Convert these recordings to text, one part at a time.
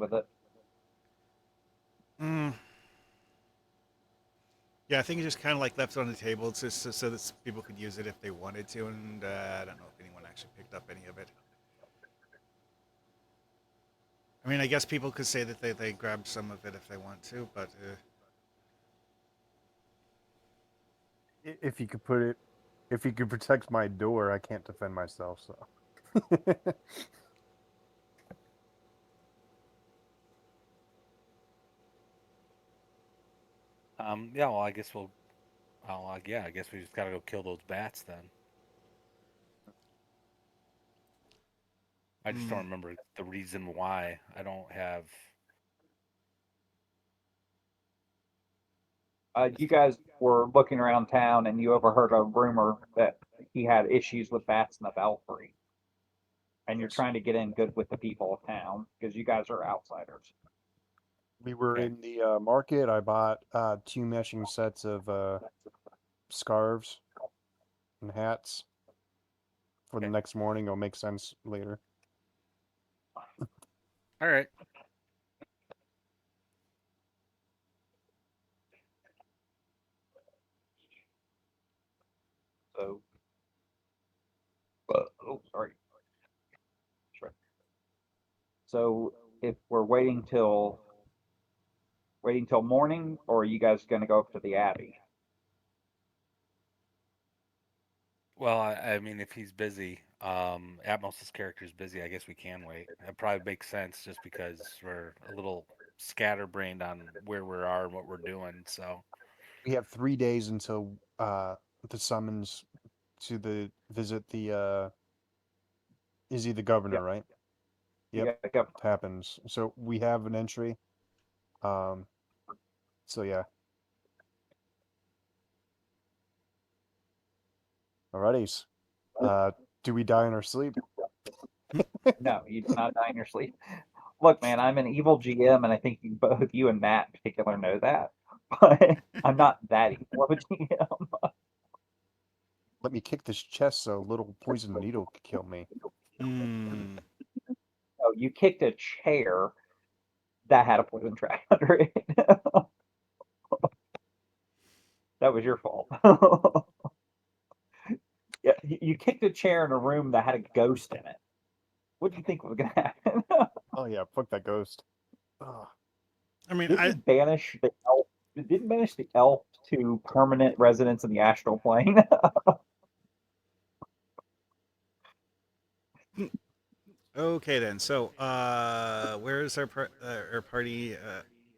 with it. Mm. Yeah, I think it just kind of like left it on the table just so that people could use it if they wanted to, and I don't know if anyone actually picked up any of it. I mean, I guess people could say that they grabbed some of it if they want to, but If you could put it, if you could protect my door, I can't defend myself. So, Yeah. Well, I guess we'll. Oh, yeah. I guess we just gotta go kill those bats then. I just don't mm, remember the reason why. I don't have. You guys were looking around town and you overheard a rumor that he had issues with bats in the belfry, and you're yes, trying to get in good with the people of town because you guys are outsiders. we were Okay. in the market. I bought two matching sets of scarves and hats for the Okay. next morning. It'll make sense later. All right. So, oh, sorry. Sure. So, if we're waiting till morning, or are you guys going to go up to the abbey? Well, I mean, if he's busy, Atmos's character is busy. I guess we can wait. It probably makes sense just because we're a little scatterbrained on where we are and what we're doing. So, We have 3 days until the summons to the visit the is he the governor, Yep. right? You Yep, got to go. happens. So we have an entry. Um, so yeah. Alrighties. Uh, do we die in our sleep? No, you do not die in your sleep. Look, man, I'm an evil GM, and I think both you and Matt in particular know that. But I'm not that evil of a GM. Let me kick this chest so a little poison needle could kill me. mm. Oh, you kicked a chair that had a poison track under it. That was your fault. Yeah, you kicked a chair in a room that had a ghost in it. What do you think was going to happen? Oh yeah, fuck that ghost. Ugh. I mean, I Didn't banish the elf. Didn't banish the elf to permanent residence in the astral plane. okay then. So, where is our party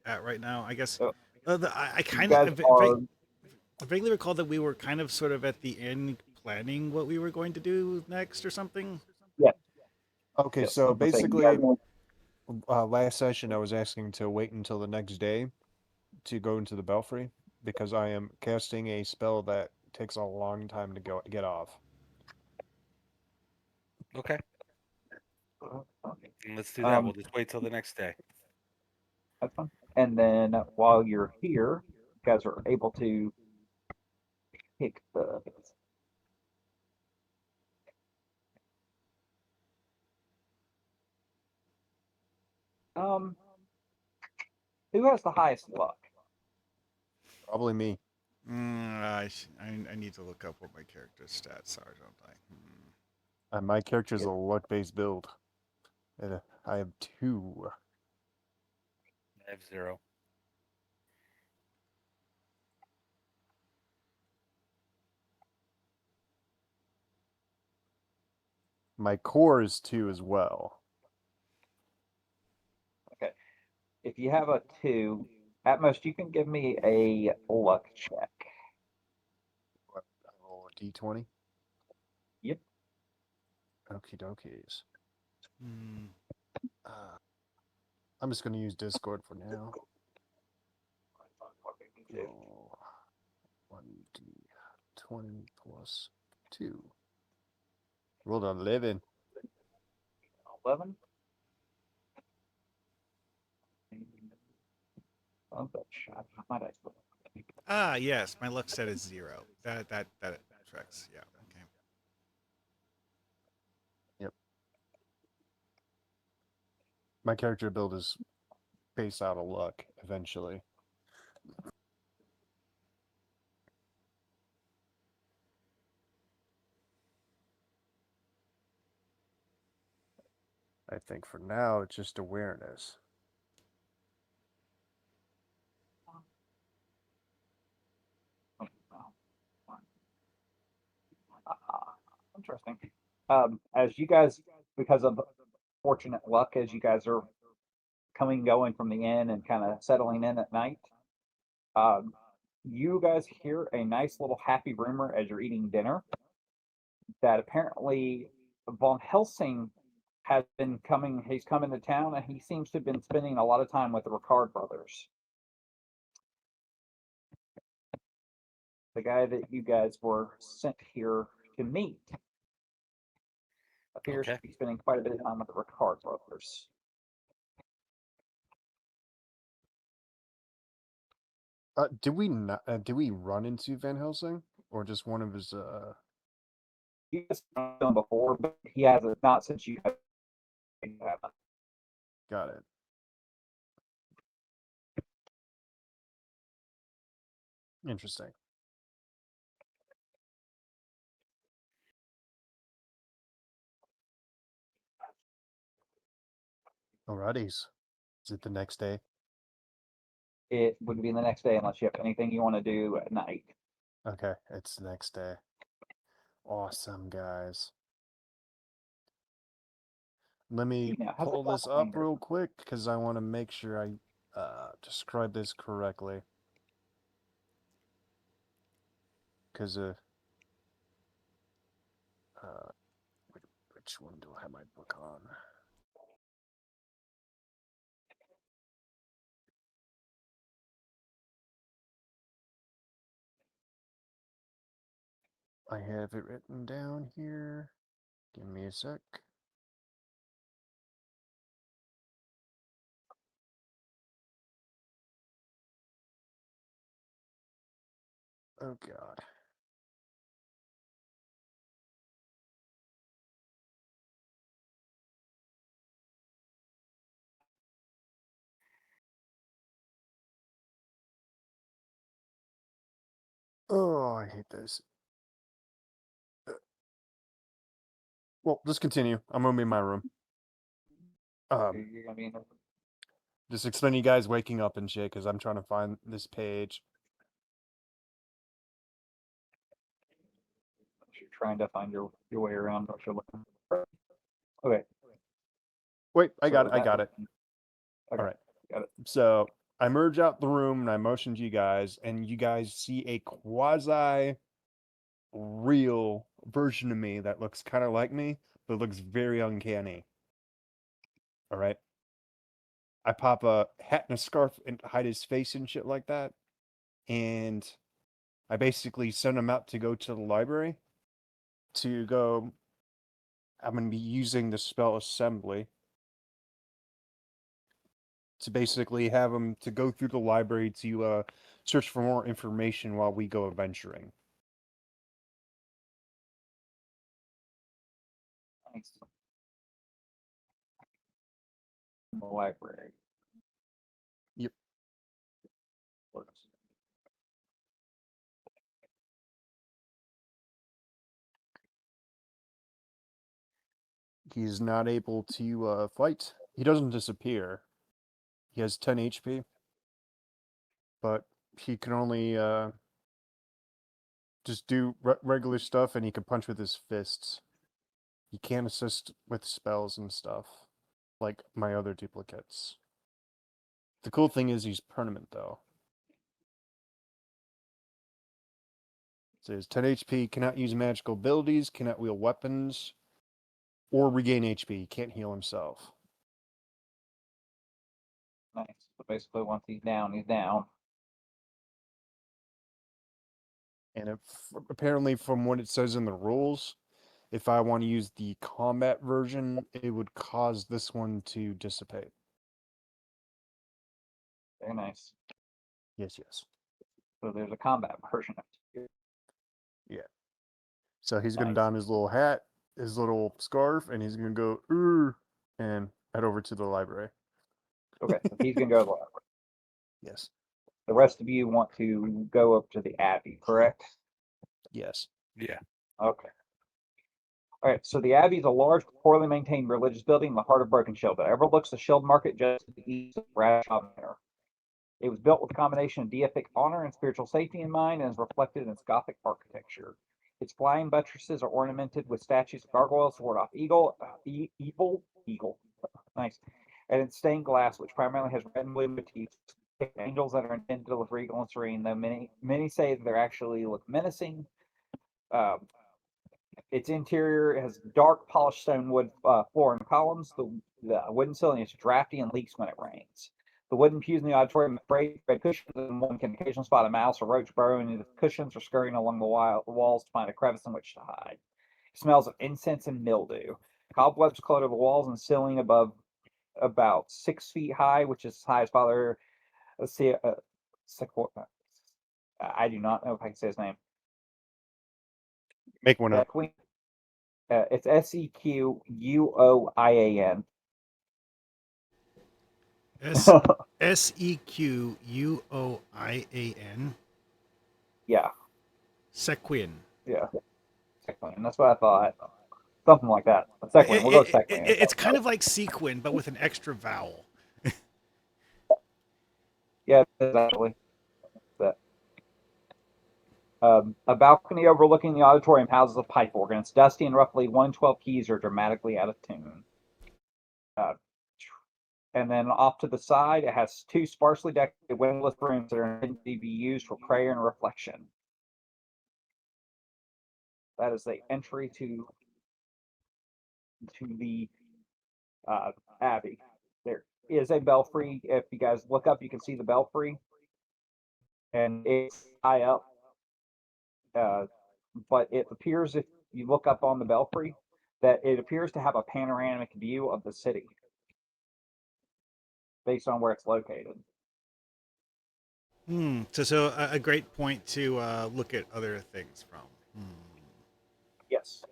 at right now? I guess So I you kind guys of are, vaguely recall that we were kind of sort of at the end planning what we were going to do next or something. yes, Okay, yes. I so was gonna say you guys basically, last session I was asking to wait until the next day to go into the belfry because I am casting a spell that takes a long time to get off. okay, okay. let's do that. Um, We'll just wait till the next day. that's fun. And then while you're here, you guys are able to pick the. Um, who has the highest luck? Probably me. I need to look up what my character's stats are, don't I? Hmm. My character is Yeah. a luck-based build. And I have two. I have 0. My core is two as well. Okay. If you have a two, at most you can give me a luck check. What, I roll a d20. Yep. Okie dokies. Hmm. Uh, I'm just gonna use Discord for now. Roll 1d20 plus 2. Rolled an 11. 11. Oh, that shot. My dice. Ah, yes, my luck set is 0. That tracks. Yeah. Okay. Yep. My character build is base out of luck eventually. I think for now it's just awareness. Interesting. As you guys, because of fortunate luck, as you guys are coming going from the inn and kind of settling in at night, um, you guys hear a nice little happy rumor as you're eating dinner that apparently Von Helsing has been coming. He's come into town and he seems to have been spending a lot of time with the Ricard brothers. The guy that you guys were sent here to meet appears Okay. to be spending quite a bit of time with the Ricard brothers. Did we not? Did we run into Van Helsing or just one of his? You guys have known him before, but he hasn't, not since you guys haven't. Got it. Interesting. Alrighties. Is it the next day? It would be the next day unless you have anything you want to do at night. Okay, it's the next day. Awesome, guys. Let me Now, how's pull that this up doppelganger? real quick because I want to make sure I describe this correctly. Because which one do I have my book on? I have it written down here. Give me a sec. Oh god. Oh, I hate this. Well, just continue. I'm gonna be in my room. You're gonna be in there. Just explain you guys waking up and shit because I'm trying to find this page. You're trying to find your way around what you're looking for. Okay. Wait, I So got it. is I that got what- it. Okay. All right. Got it. So I merge out the room and I motion to you guys, and you guys see a quasi real version of me that looks kind of like me, but looks very uncanny. All right. I pop a hat and a scarf and hide his face and shit like that. And I basically send him out to go to the library to go. I'm going to be using the spell assembly to basically have him to go through the library to search for more information while we go adventuring. Nice. The library. Yep. Works. He's not able to fight. He doesn't disappear. He has 10 HP, but he can only just do regular stuff, and he can punch with his fists. He can't assist with spells and stuff, like my other duplicates. The cool thing is he's permanent, though. So he's 10 HP, cannot use magical abilities, cannot wield weapons, or regain HP. He can't heal himself. Nice. So basically, once he's down, he's down. And if, apparently, from what it says in the rules, if I want to use the combat version, it would cause this one to dissipate. Very nice. Yes, yes. So there's a combat version of it. Yeah. So he's going to Nice. don his little hat, his little scarf, and he's going to go, and head over to the library. Okay, so he's gonna go left. Yes. The rest of you want to go up to the Abbey, correct? Yes. Yeah. Okay. All right, so the Abbey is a large, poorly maintained religious building in the heart of Brokenshire that overlooks the Shield Market just to the east of Bradshaw Manor. It was built with a combination of deific honor and spiritual safety in mind and is reflected in its Gothic architecture. Its flying buttresses are ornamented with statues of gargoyles to ward off evil, nice, and it's stained glass, which primarily has red and blue motifs, angels that are intended to look regal and serene, though many say that they actually look menacing. Um, Its interior has dark polished stone wood floor and columns. The wooden ceiling is drafty and leaks when it rains. The wooden pews in the auditorium have frayed red cushions, and one can occasionally spot a mouse or roach burrowing into the cushions or scurrying along the walls to find a crevice in which to hide. It smells of incense and mildew. Cobwebs clutter the walls and ceiling above about 6 feet high, which is as high as Father I do not know if I can say his name. Make one up. It's Sequuoian. Sequuoian. Yeah, Sequin. yeah. Sequin. That's what I thought. Something like that. Sequin. We'll go with Sequin. It's kind of like sequin, but with an extra vowel. Yeah, it is actually. But, a balcony overlooking the auditorium houses a pipe organ. It's dusty and roughly 112 keys are dramatically out of tune. Uh, and then off to the side, it has two sparsely decorated windowless rooms that are intended to be used for prayer and reflection. That is the entry to the Abbey. There is a belfry. If you guys look up, you can see the belfry, and it's high up. But it appears, if you look up on the belfry, that it appears to have a panoramic view of the city based on where it's located. So a great point to look at other things from. Yes.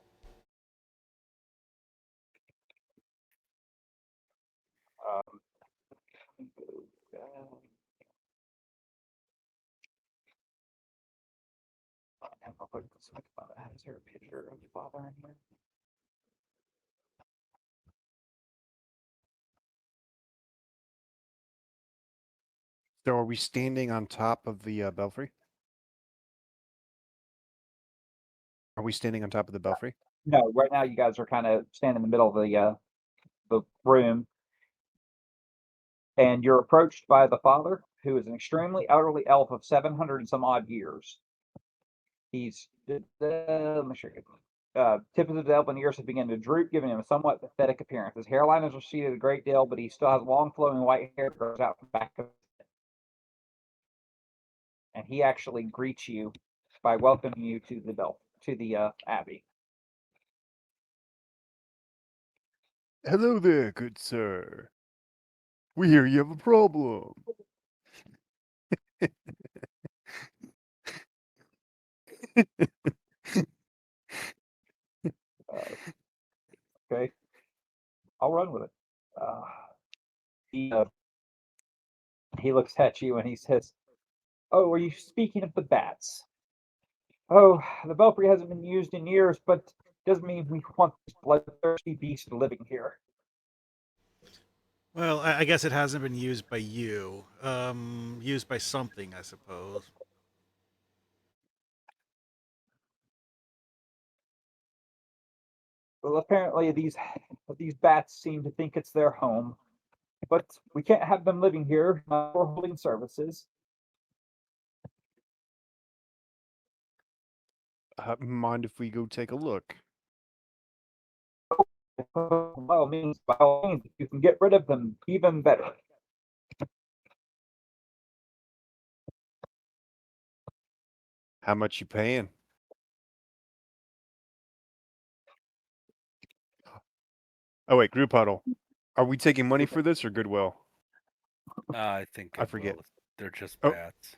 Is there a picture of the father in here? So are we standing on top of the belfry? Are we standing on top of the belfry? No, right now you guys are kind of standing in the middle of the room, and you're approached by the father, who is an extremely elderly elf of 700 and some odd years. He's let me show you. Tip of his elven ears have begun to droop, giving him a somewhat pathetic appearance. His hairline has receded a great deal, but he still has long, flowing white hair that grows out from the back of his head. And he actually greets you by welcoming you to the Abbey. Hello there, good sir. We hear you have a problem. Okay, I'll run with it. He he looks at you and he says, "Oh, are you speaking of the bats? Oh, the belfry hasn't been used in years, but doesn't mean we want these bloodthirsty beasts living here." Well, I guess it hasn't been used by you. Used by something, I suppose. Well, apparently these bats seem to think it's their home, but we can't have them living here, not for holding services. Mind if we go take a look? By all means, if you can get rid of them, even better. How much you paying? Oh wait, group huddle. Are we taking money for this or goodwill? I think I forget. they're just Oh. bats.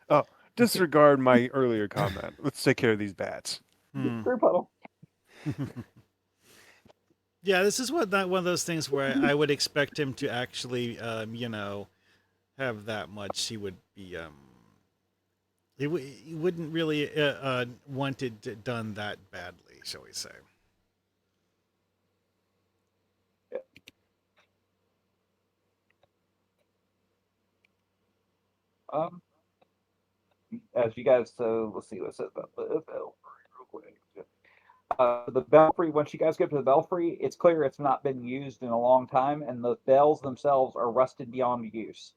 Oh, disregard my earlier comment. Let's take care of these bats. Group huddle. Yeah, this is one of those things where I would expect him to actually, have that much. He would be, he wouldn't really want it done that badly, shall we say? Um, as you guys, so let's see what it says about the belfry real quick. The belfry, once you guys get to the belfry, it's clear it's not been used in a long time, and the bells themselves are rusted beyond use.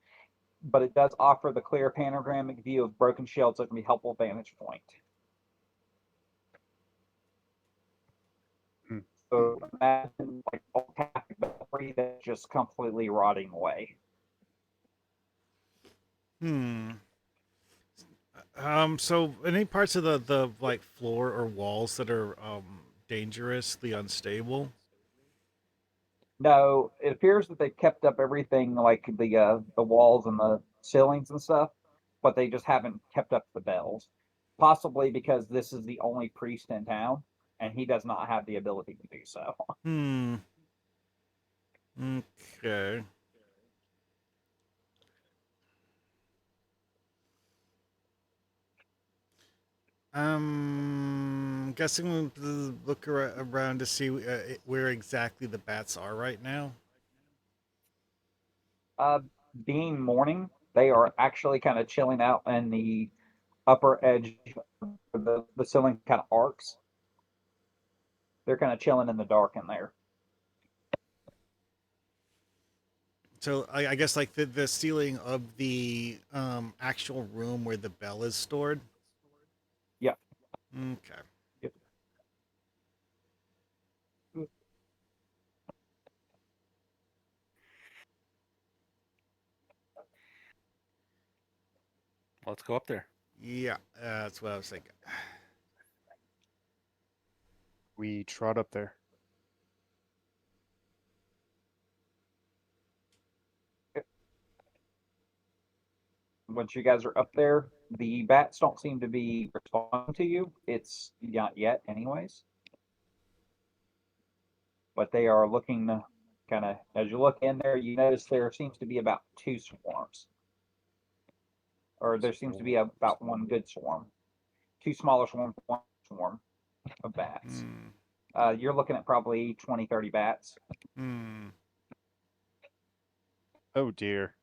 But it does offer the clear panoramic view of broken shields that can be a helpful vantage point. Hmm. So imagine like old Catholic belfry that's just completely rotting away. Hmm. So any parts of the like floor or walls that are dangerously unstable? No, it appears that they've kept up everything like the walls and the ceilings and stuff, but they just haven't kept up the bells. Possibly because this is the only priest in town, and he does not have the ability to do so. Hmm. Okay. Guessing we'll look around to see where exactly the bats are right now. Uh, Being morning, they are actually kind of chilling out in the upper edge of the ceiling kind of arcs. They're kind of chilling in the dark in there. So I guess like the ceiling of the actual room where the bell is stored. Yeah. Okay. Yep. Let's go up there. Yeah, that's what I was thinking. We trot up there. Once you guys are up there, the bats don't seem to be responding to you. It's not yet, anyways. But they are looking kind of, as you look in there, you notice there seems to be about two swarms, or there seems to be about one good swarm, two smaller swarms, one swarm of bats. Hmm. You're looking at probably 20, 30 bats. Hmm. Oh dear.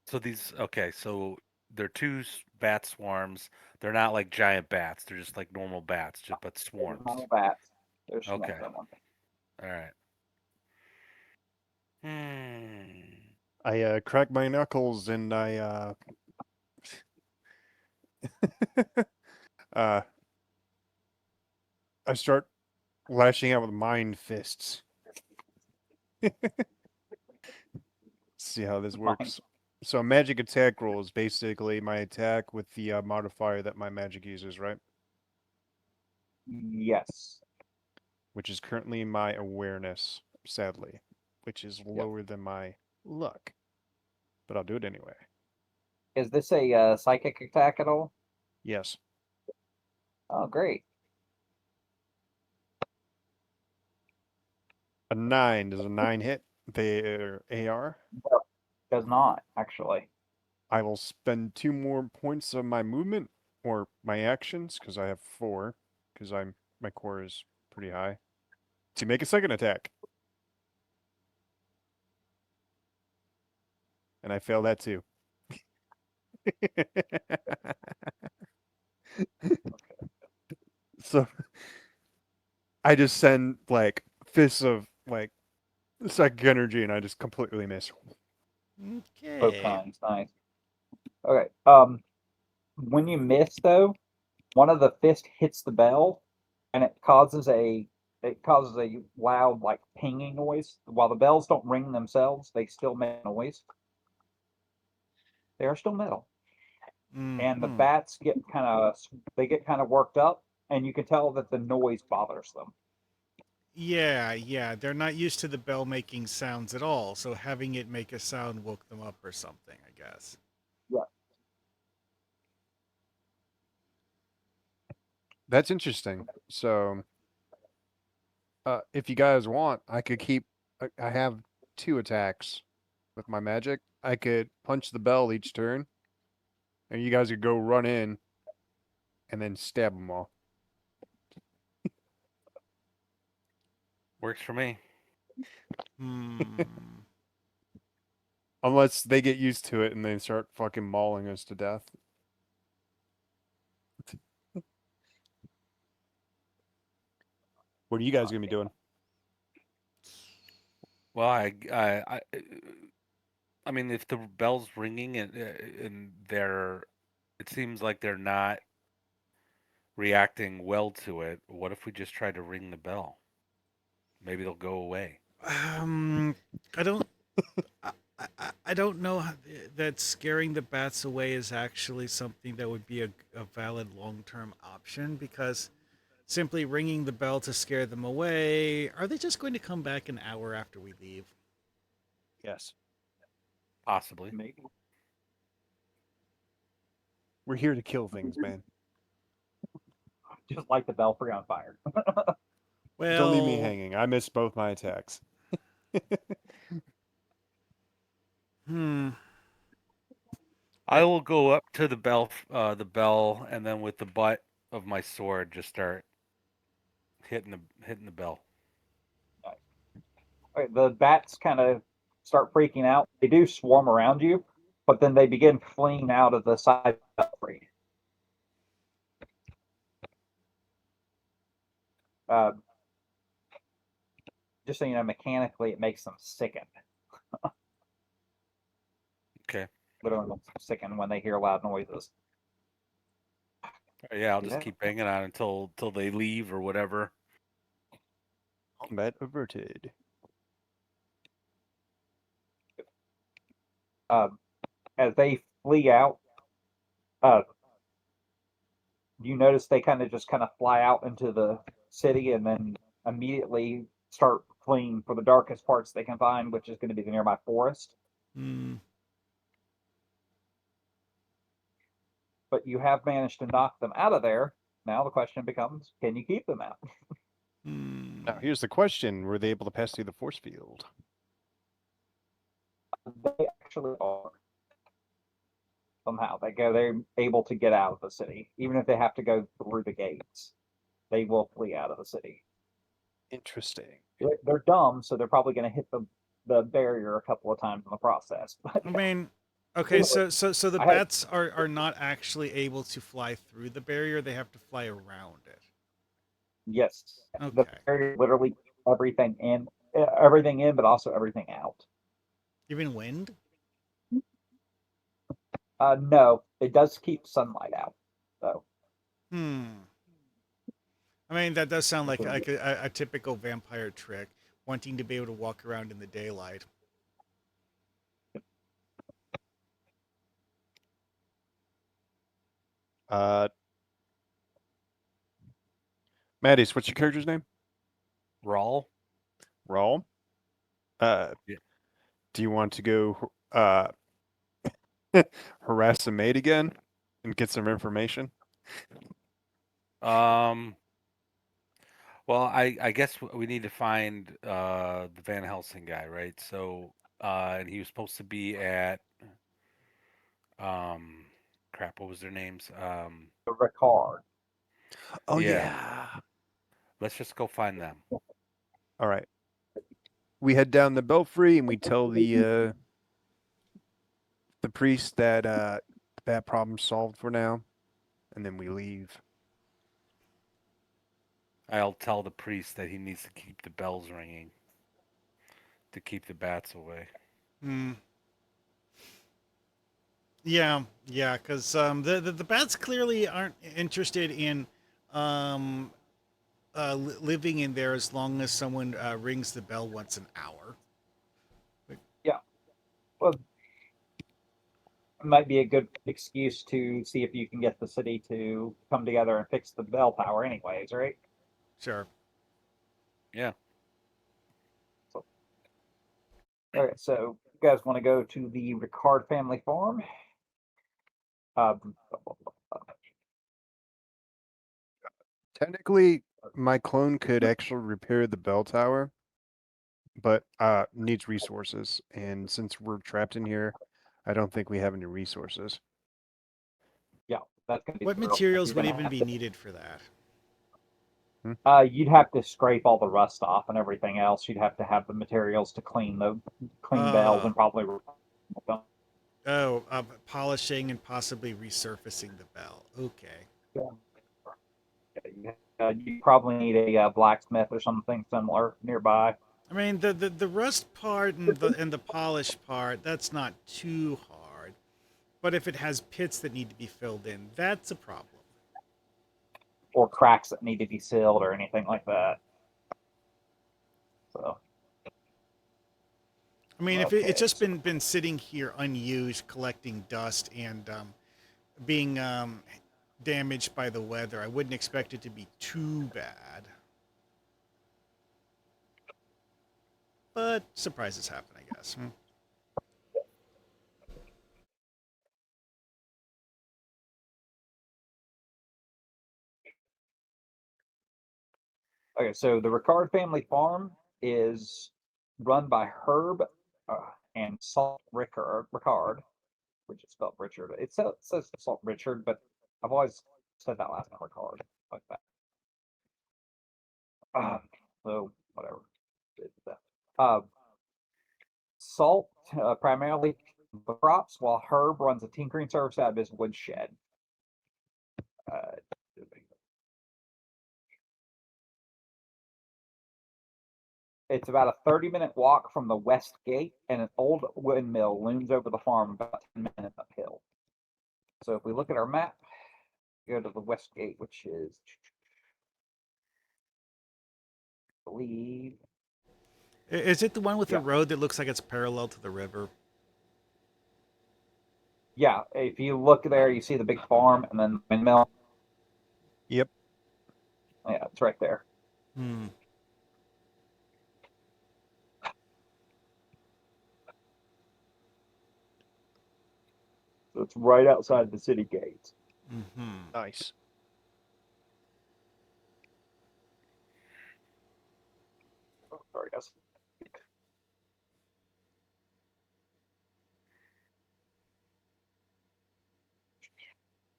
So so they're bat swarms. They're not like giant bats. They're just like normal bats, just but swarms. Normal bats. There's swarms Okay. of them. All right. Hmm. I crack my knuckles and uh I start lashing out with mind fists. See how this Fine. works. So a magic attack roll is basically my attack with the modifier that my magic uses, right? Yes. Which is currently my awareness, sadly, which is Yep. lower than my luck. But I'll do it anyway. Is this a psychic attack at all? Yes. Oh, great. A 9. Does a 9 hit the AR? No, does not, actually. I will spend 2 more points of my movement or my actions because I have 4 because my core is pretty high to make a second attack. And I fail that too. So I just send like fists of like psychic energy and I just completely miss. Both Okay. kinds. Nice. Okay. When you miss though, one of the fist hits the bell, and it causes a loud like pinging noise. While the bells don't ring themselves, they still make noise. They are still metal, and the Hmm. bats get kind of worked up, and you can tell that the noise bothers them. Yeah, they're not used to the bell making sounds at all, so having it make a sound woke them up or something, I guess. Yeah. That's interesting. So, if you guys want, I could keep. I have 2 attacks with my magic. I could punch the bell each turn, and you guys could go run in and then stab them all. Works for me. Hmm. Unless they get used to it and they start fucking mauling us to death. What are you guys gonna be doing? Well, I mean, if the bell's ringing and they're, it seems like they're not reacting well to it. What if we just try to ring the bell? Maybe they'll go away. Um, I don't. I don't know that scaring the bats away is actually something that would be a valid long term option because simply ringing the bell to scare them away, are they just going to come back an hour after we leave? Yes. Possibly. Maybe. We're here to kill things, man. Just light the belfry on fire. Don't leave me Well, hanging. I missed both my attacks. hmm. I will go up to the bell, and then with the butt of my sword, just start hitting the bell. Okay, the bats kind of start freaking out. They do swarm around you, but then they begin fleeing out of the side of the belfry. Uh, just so you know, mechanically, it makes them sicken. Okay. Literally makes them sicken when they hear loud noises. Yeah, I'll just Yeah. keep banging on until they leave or whatever. Combat averted. As they flee out, uh, you notice they kind of fly out into the city and then immediately start fleeing for the darkest parts they can find, which is going to be the nearby forest. Hmm. But you have managed to knock them out of there. Now the question becomes, can you keep them out? Hmm. Now, here's the question: were they able to pass through the force field? They actually are. Somehow they're able to get out of the city, even if they have to go through the gates. They will flee out of the city. Interesting. They're dumb, so they're probably going to hit the barrier a couple of times in the process. But I mean, okay, anyway, so the I had bats are not actually able to fly through the barrier; they have to fly around it. yes, the Okay, barrier literally everything in, but also everything out. even wind. No, it does keep sunlight out, though. Hmm. I mean, that does sound like So, a typical vampire trick, wanting to be able to walk around in the daylight. Uh, Maddie, what's your character's name? Rawl. Rawl. Uh, Yeah. do you want to go harass a maid again and get some information? Um. Well, I guess we need to find the Van Helsing guy, right? So, and he was supposed to be at um, crap. What was their names? the Ricard. Oh Yeah. yeah. Let's just go find them. All right. We head down the belfry and we tell the priest that that problem's solved for now, and then we leave. I'll tell the priest that he needs to keep the bells ringing to keep the bats away. Hmm. Yeah, because the bats clearly aren't interested in um, living in there as long as someone rings the bell once an hour. Yeah, well, it might be a good excuse to see if you can get the city to come together and fix the bell tower, anyways, right? Sure. Yeah. Okay, so you guys want to go to the Ricard family farm? Um, Technically, my clone could actually repair the bell tower, but needs resources. And since we're trapped in here, I don't think we have any resources. yeah, that's gonna be What the real. materials You're would gonna even have be to. needed for that? You'd have to scrape all the rust off and everything else. You'd have to have the materials to clean bells Uh, and probably. Polishing and possibly resurfacing the bell. Okay. You probably need a blacksmith or something similar nearby. I mean, the rust part and the polish part, that's not too hard. But if it has pits that need to be filled in, that's a problem. Or cracks that need to be sealed or anything like that. So I mean, if it's okay, just so been sitting here unused, collecting dust and being damaged by the weather, I wouldn't expect it to be too bad. But surprises happen, I guess. okay, so the Ricard family farm is run by Herb and Salt Ricard, which is spelled Richard. It says Salt Richard, but I've always said that last name Ricard like that. So whatever. Uh, Salt primarily the crops, while Herb runs a tinkering service out of his woodshed. Uh, it's about a 30-minute walk from the west gate, and an old windmill looms over the farm about 10 minutes uphill. So if we look at our map, go to the west gate, which is, I believe, Is it the one with a yeah, road that looks like it's parallel to the river? yeah. If you look there, you see the big farm and then the windmill. Yep. Yeah, it's right there. Hmm. So it's right outside the city gates. Mm-hmm. Nice. Oh, sorry, guys.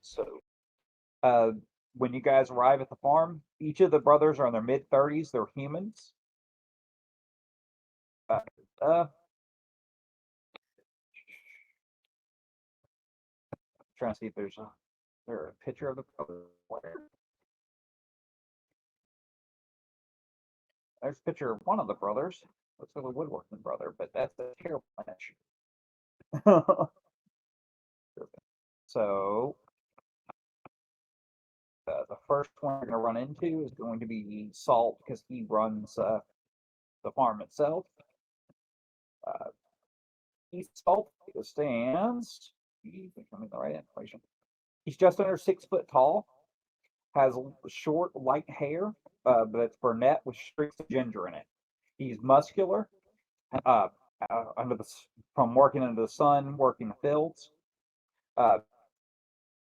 So uh, when you guys arrive at the farm, each of the brothers are in their mid-30s. They're humans. Uh, uh, trying to see if there's a picture of the brother. There's a picture of one of the brothers. Looks like a woodworking brother, but that's a terrible image. So the first one we're going to run into is going to be Salt because he runs the farm itself. Uh, Salt stands. He's becoming the right information. He's just under 6 foot tall. Has short, light hair, but it's brunette with streaks of ginger in it. He's muscular, uh, under the from working under the sun, working the fields, uh,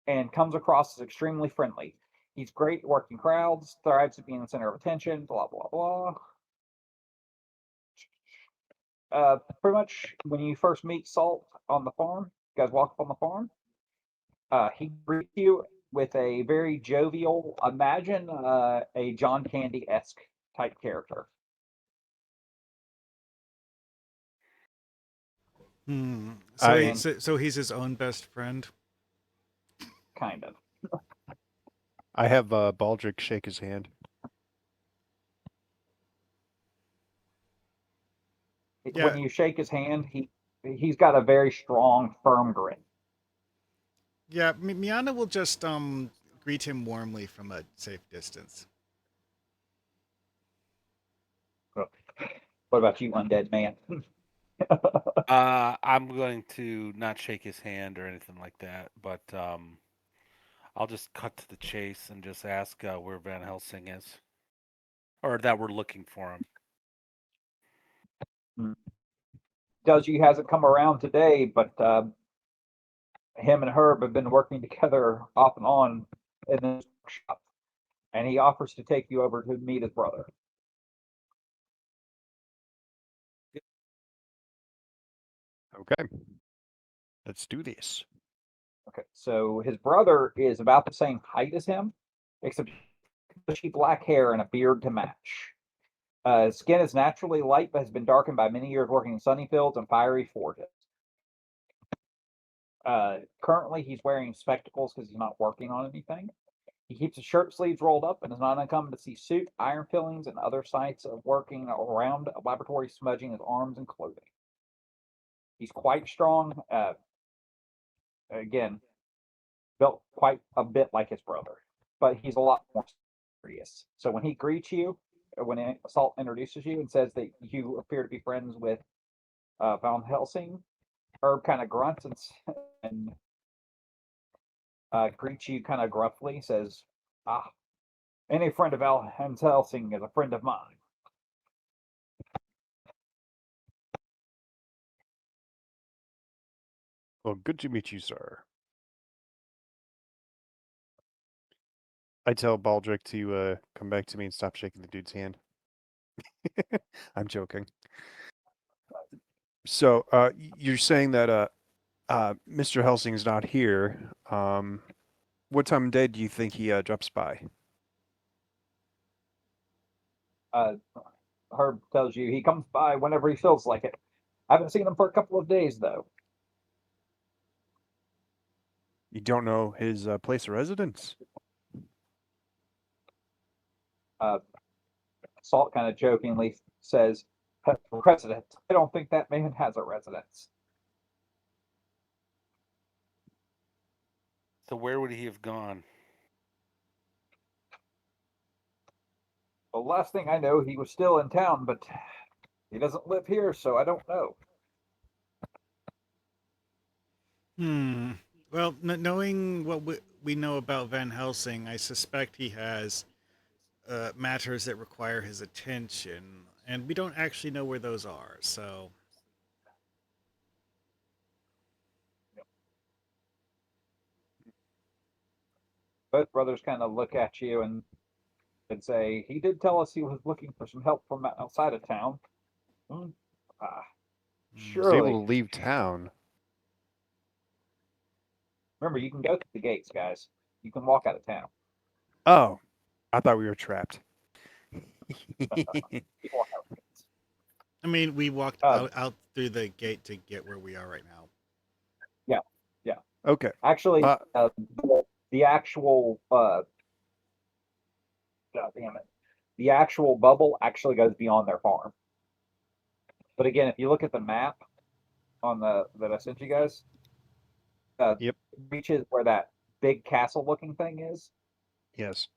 and comes across as extremely friendly. He's great at working crowds, thrives at being the center of attention. Blah blah blah. Pretty much when you first meet Salt on the farm, you guys walk up on the farm. He greets you with a very jovial, imagine a John Candy esque type character. Hmm. So, I And so he's his own best friend. kind of. I have Baldric shake his hand. Yeah, When you shake his hand, he's got a very strong, firm grin. yeah. Miana will just greet him warmly from a safe distance. What about you, undead man? I'm going to not shake his hand or anything like that, but I'll just cut to the chase and just ask where Van Helsing is. or that we're looking for him. Tells you he hasn't come around today, but him and Herb have been working together off and on in the shop, and he offers to take you over to meet his brother. Okay. Let's do this. Okay, so his brother is about the same height as him, except bushy black hair and a beard to match. His skin is naturally light, but has been darkened by many years working in sunny fields and fiery forges. Currently, he's wearing spectacles because he's not working on anything. He keeps his shirt sleeves rolled up and is not uncommon to see suit, iron fillings, and other sites of working around a laboratory smudging his arms and clothing. He's quite strong. Again, built quite a bit like his brother, but he's a lot more serious. So when he greets you, when Salt introduces you and says that you appear to be friends with Van Helsing, Herb kind of grunts and greets you kind of gruffly, says, "Ah, any friend of Van Helsing is a friend of mine." Well, good to meet you, sir. I tell Baldric to come back to me and stop shaking the dude's hand. I'm joking. So, you're saying that Mr. Helsing's not here. What time of day do you think he drops by? Herb tells you he comes by whenever he feels like it. I haven't seen him for a couple of days, though. You don't know his place of residence? Salt kind of jokingly says, "President, I don't think that man has a residence." So where would he have gone? The last thing I know, he was still in town, but he doesn't live here, so I don't know. Well, knowing what we know about Van Helsing, I suspect he has matters that require his attention, and we don't actually know where those are. So, Both brothers kind of look at you and say, "He did tell us he was looking for some help from outside of town." Hmm. Ah, He's able surely. to leave town. Remember, you can go through the gates, guys. You can walk out of town. Oh, I thought we were trapped. You can walk out of the gates. I mean, we walked Um, out through the gate to get where we are right now. yeah, yeah. Okay. Actually, Uh, the actual God damn it, the actual bubble actually goes beyond their farm. But again, if you look at the map on the that I sent you guys, Yep. reaches where that big castle-looking thing is. Yes.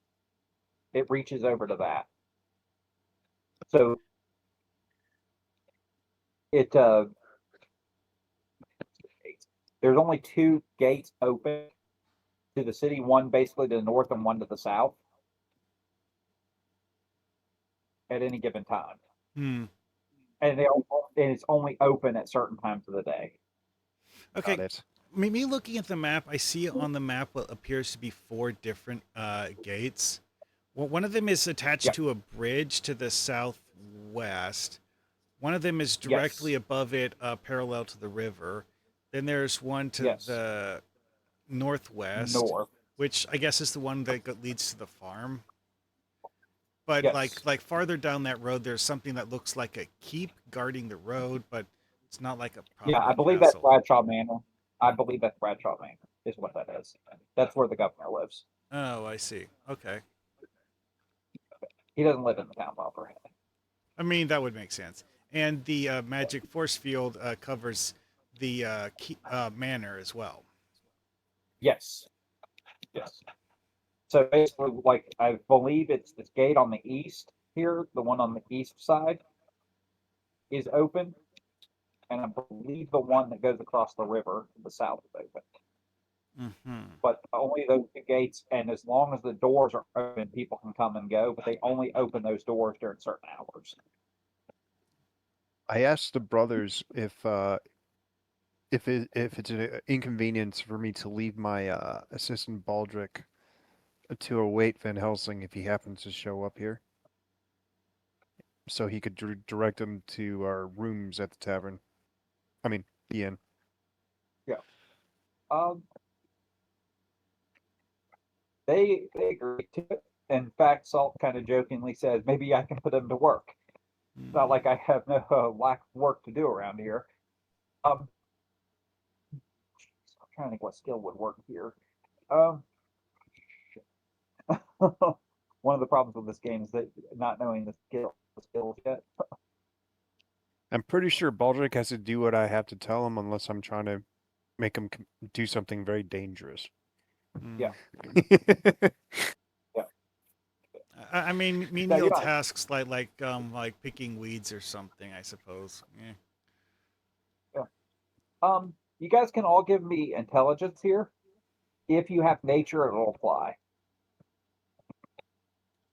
It reaches over to that. So it there's only two gates open to the city, one basically to the north and one to the south at any given time. Hmm. And it's only open at certain times of the day. Okay. Got it. Me looking at the map, I see on the map what appears to be four different gates. Well, one of them is attached Yep. to a bridge to the southwest. One of them is directly Yes. above it, parallel to the river. Then there's one to Yes. the northwest, North. which I guess is the one that leads to the farm. But Yes. like farther down that road, there's something that looks like a keep guarding the road, but it's not like a proper Yeah, I believe that's castle. Bradshaw Manor. I believe that's Bradshaw Manor is what that is. That's where the governor lives. Oh, I see. Okay. He doesn't live in the town proper. I mean, that would make sense. And the magic force field covers the manor as well. Yes. Yes. So basically, like I believe it's this gate on the east here, the one on the east side is open, and I believe the one that goes across the river to the south is open. Mm-hmm. but only those two gates. And as long as the doors are open, people can come and go. But they only open those doors during certain hours. I asked the brothers if it's an inconvenience for me to leave my assistant Baldric to await Van Helsing if he happens to show up here, so he could direct him to our rooms at the tavern. I mean, the inn. Yeah. Um, they agree to it. In fact, Salt kind of jokingly says, "Maybe I can put them to work." It's not like I have no lack of work to do around here. I'm trying to think what skill would work here. Um, one of the problems with this game is that not knowing the skills yet. I'm pretty sure Baldric has to do what I have to tell him, unless I'm trying to make him do something very dangerous. Yeah, yeah. I mean, Now menial you're not. tasks like picking weeds or something, I suppose. Yeah. Yeah. You guys can all give me intelligence here. If you have nature, it'll apply.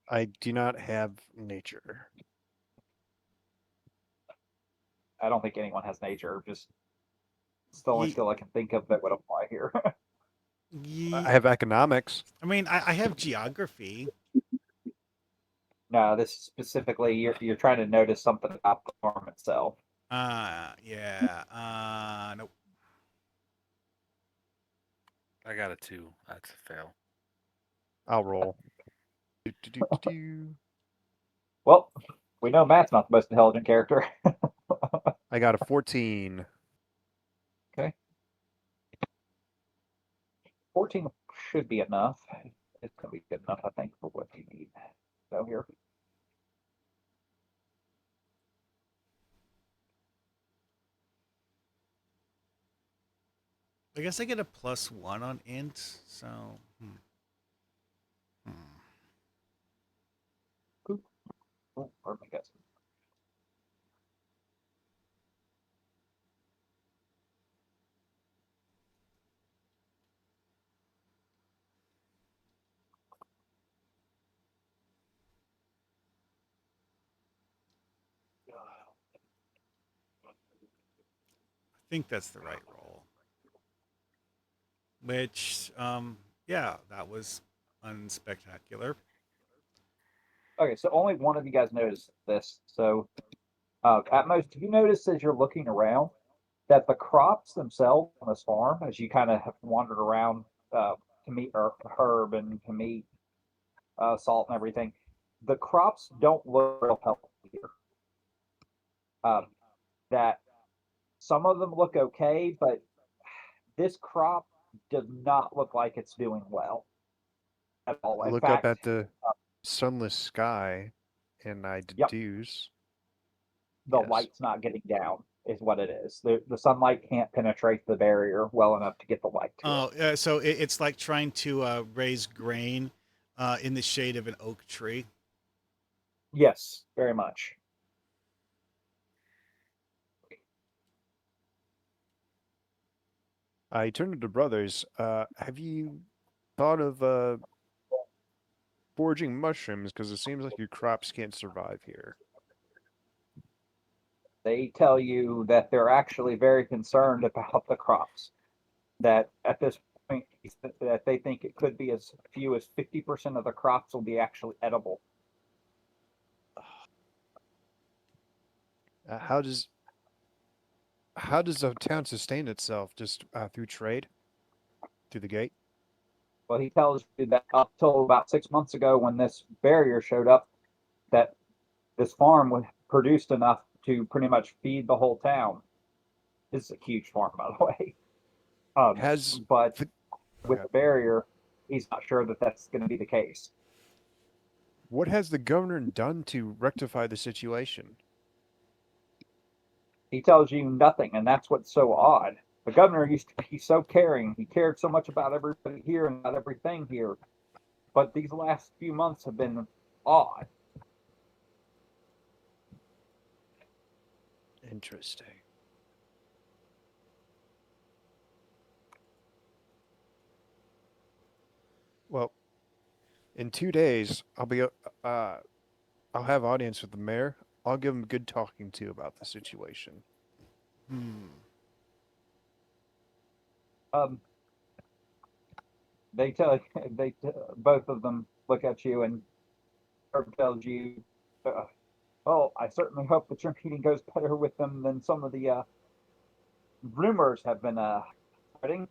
I do not have nature. I don't think anyone has nature. Just it's the only Ye, skill I can think of that would apply here. I ye, have economics. I mean, I have geography. No, this is specifically you're trying to notice something about the farm itself. Yeah. Nope. I got a 2. That's a fail. I'll roll. Do, do, do, do, do. Well, we know Matt's not the most intelligent character. I got a 14. Okay, 14 should be enough. It's gonna be good enough, I think, for what you need. So here, I guess I get a +1 on int. So. Hmm. oh, where'd my guess? I think that's the right roll. Which, yeah, that was unspectacular. Okay, so only one of you guys noticed this. So at most, you notice as you're looking around that the crops themselves on this farm, as you kind of have wandered around to meet Herb and to meet Salt and everything, the crops don't look real healthy here. Um, that some of them look okay, but this crop does not look like it's doing well at all. I In look up fact, at the sunless sky and I yep, deduce. the Yes. light's not getting down, is what it is. The sunlight can't penetrate the barrier well enough to get the light to it. Oh, so it's like trying to raise grain in the shade of an oak tree. Yes, very much. I turn to the brothers. Have you thought of foraging mushrooms? Because it seems like your crops can't survive here. They tell you that they're actually very concerned about the crops. That at this point, that they think it could be as few as 50% of the crops will be actually edible. Uh, how does how does a town sustain itself? Just through trade, through the gate? Well, he tells you that up till about 6 months ago, when this barrier showed up, that this farm was produced enough to pretty much feed the whole town. This is a huge farm, by the way. Um, Has but the with okay. the barrier, he's not sure that that's going to be the case. What has the governor done to rectify the situation? He tells you nothing, and that's what's so odd. The governor used to be so caring. He cared so much about everybody here and about everything here. But these last few months have been odd. Interesting. Well, in 2 days, I'll have audience with the mayor. I'll give him a good talking to about the situation. Hmm. Um, they tell both of them look at you and Herb tells you, well, I certainly hope that your meeting goes better with them than some of the rumors have been spreading.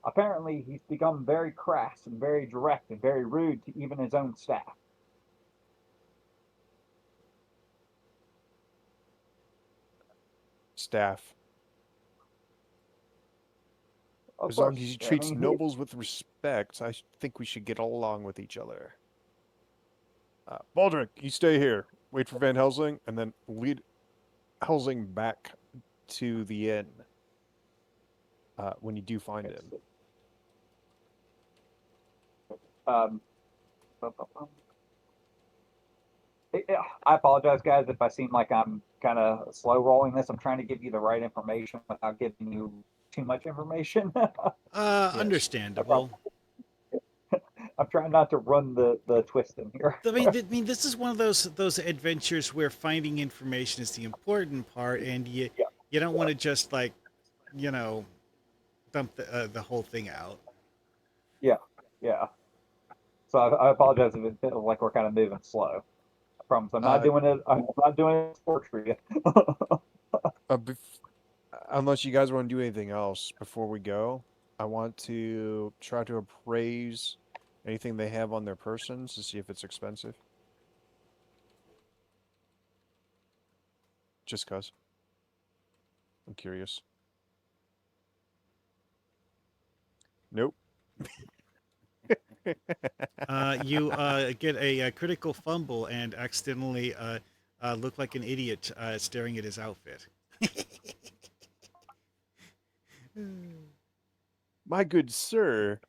Apparently, he's become very crass and very direct and very rude to even his own staff. Staff. Of As long as course, he I treats mean, nobles with respect, think we should get along with each other. Baldric, you stay here. Wait for Van Helsing, and then lead Helsing back to the inn when you do find him. um, I apologize, guys, if I seem like I'm kind of slow rolling this. I'm trying to give you the right information without giving you too much information. Yes. Understandable. I'm trying not to run the twist in here. I mean, this is one of those adventures where finding information is the important part, and Yeah, you don't want to just like, you know, dump the whole thing out. yeah, yeah. So I apologize if it feels like we're kind of moving slow. I promise I'm not Uh, doing it. I'm not doing it to torture you. bef- unless you guys want to do anything else before we go, I want to try to appraise anything they have on their persons to see if it's expensive. Just cause. I'm curious. Nope. You get a critical fumble and accidentally look like an idiot staring at his outfit. My good sir,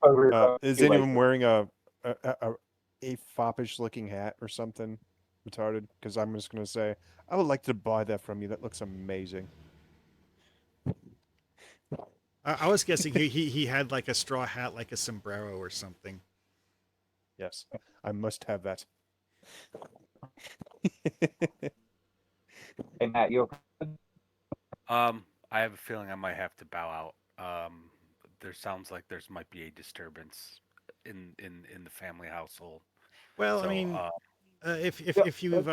is Too late. anyone wearing a, a, a foppish looking hat or something retarded? Because I'm just gonna say, I would like to buy that from you. That looks amazing. I was guessing he had like a straw hat, like a sombrero or something. Yes, I must have that. Hey Matt, you I have a feeling I might have to bow out. There sounds like there's might be a disturbance in the family household. Well, I So, mean, if if yeah, if you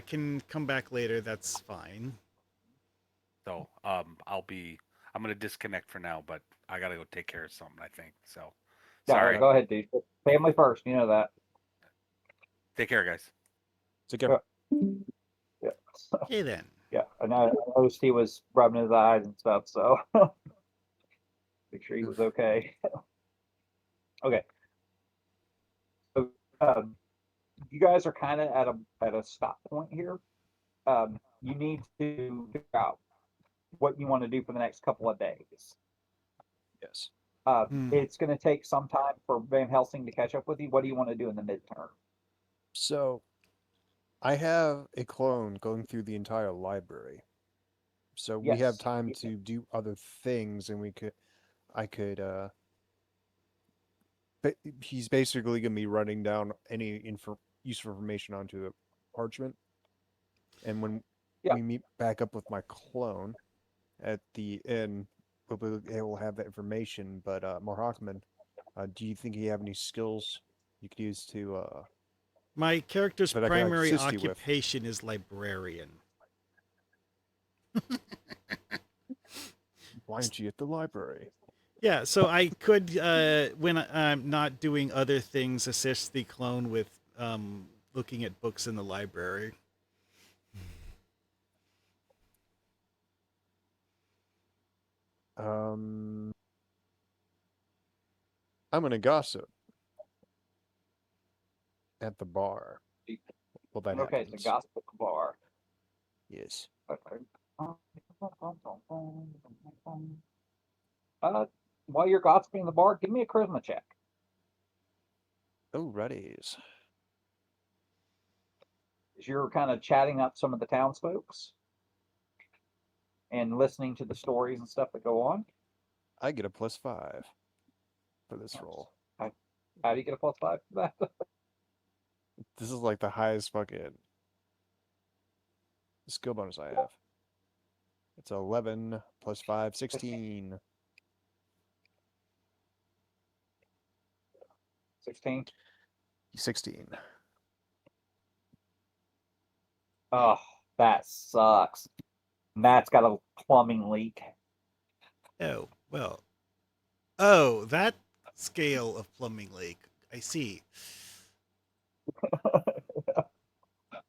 can come back later, that's fine. I'm gonna disconnect for now, but I gotta go take care of something, I think. So, yeah, sorry. go ahead, dude. Family first, you know that. Take care, guys. Take care. Yeah, yeah, Okay then. yeah. I noticed he was rubbing his eyes and stuff, so make sure he was Oof. okay. Okay, so you guys are kind of at a stop point here. You need to figure out what you want to do for the next couple of days. Yes. Hmm. It's going to take some time for Van Helsing to catch up with you. What do you want to do in the midterm? So I have a clone going through the entire library. So we have Yes. time to do other things, and I could, but he's basically gonna be running down any useful information onto the parchment. And when Yeah. we meet back up with my clone at the inn, we'll be able to have that information. But Marhakman, do you think you have any skills you could use to My character's that I could primary assist you with? occupation is librarian. Why aren't you at the library? Yeah, so I could, when I'm not doing other things, assist the clone with looking at books in the library. Um, I'm gonna gossip at the bar. Well, that Okay, so happens. gospel bar. Yes. Okay. While you're gossiping the bar, give me a charisma check. Oh, righties. As you're kind of chatting up some of the townsfolks and listening to the stories and stuff that go on. I get a +5 for this Nice. roll. Okay. How do you get a +5 for that? This is like the highest fucking skill bonus I have. It's 11 plus 5, 16. 16. 16. Oh, that sucks. Matt's got a plumbing leak. Oh, well. Oh, that scale of plumbing leak. I see.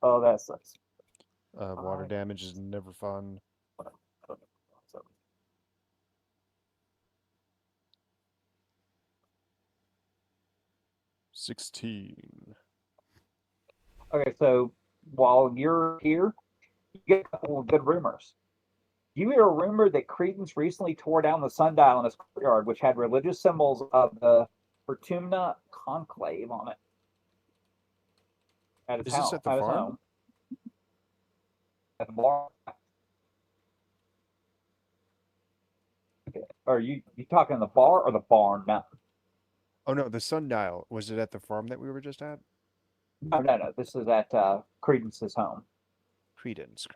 Oh, that sucks. Water Fine. damage is never fun. So, 16. okay, so while you're here, you get a couple of good rumors. You hear a rumor that Credence recently tore down the sundial in his courtyard, which had religious symbols of the Fortuna conclave on it at his Is this house, at the at his farm? home, at the bar. Are you talking the bar or the barn? No, Oh no, the sundial. Was it at the farm that we were just at? no. This is at Credence's home. Credence.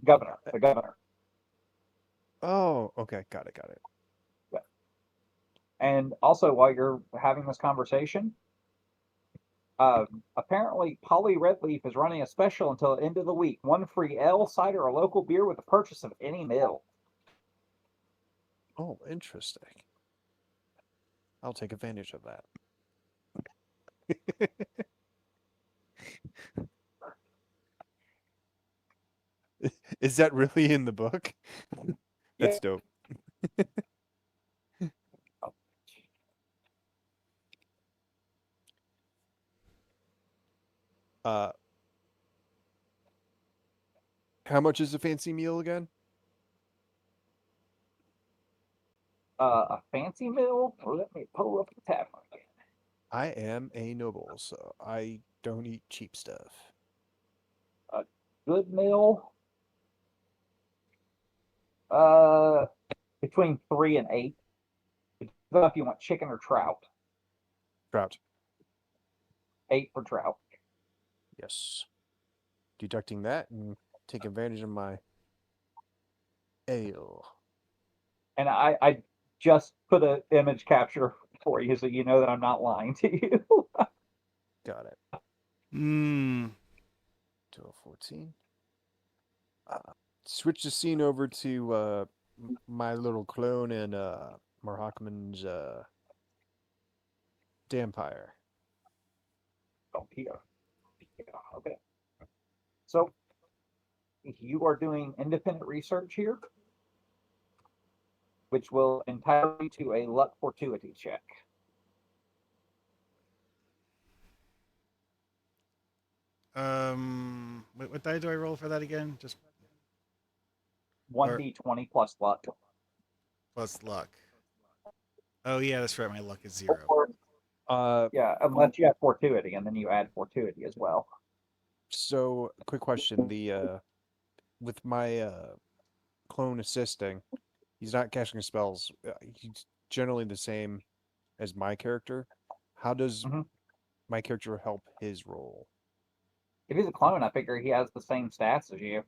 Governor, the governor. Oh, okay. Got it. And also, while you're having this conversation, apparently Polly Redleaf is running a special until the end of the week. One free ale, cider, or local beer with the purchase of any meal. Oh, interesting. I'll take advantage of that. Is that really in the book? That's Yeah. dope. Uh, how much is a fancy meal again? A fancy meal? Let me pull up the tavern again. I am a noble, so I don't eat cheap stuff. A good meal? Uh, between 3 and 8. Depends on if you want chicken or trout. Trout. 8 for trout. Yes. Deducting that and take advantage of my ale. And I just put an image capture for you so you know that I'm not lying to you. Got it. Hmm. 1214. Switch the scene over to my little clone and Marhakman's Dampire. Oh, here. Okay. So you are doing independent research here, which will entitle you to a luck fortuity check. What die do I roll for that again? Just One or d20 plus luck. plus luck. Oh yeah, that's right. My luck is 0. Or, yeah, unless you have fortuity, and then you add fortuity as well. So, quick question: with my clone assisting, he's not casting spells. He's generally the same as my character. How does Mhm. my character help his role? If he's a clone, I figure he has the same stats as you.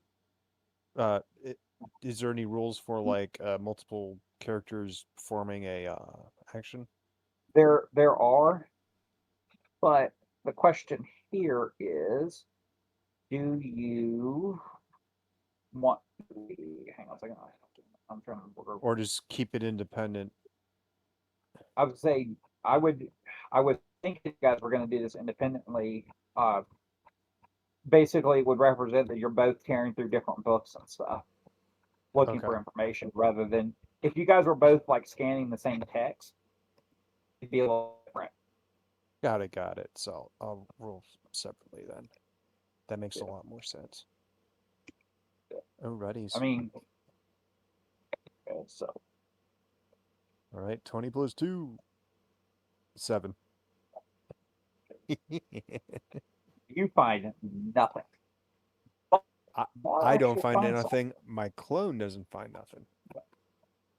Is there any rules for like multiple characters performing a action? There are, but the question here is, do you want to hang on a second. I'm trying to remember. Or just keep it independent? I would say I would think if you guys were going to do this independently. Basically, it would represent that you're both carrying through different books and stuff, looking Okay. for information, rather than if you guys were both like scanning the same text, it'd be a little different. Got it. So I'll roll separately then. That makes a lot more sense. Alrighty. I mean, so All right, 20 plus 2. 7. you find nothing. I don't Actually find find something. anything. My clone doesn't find nothing.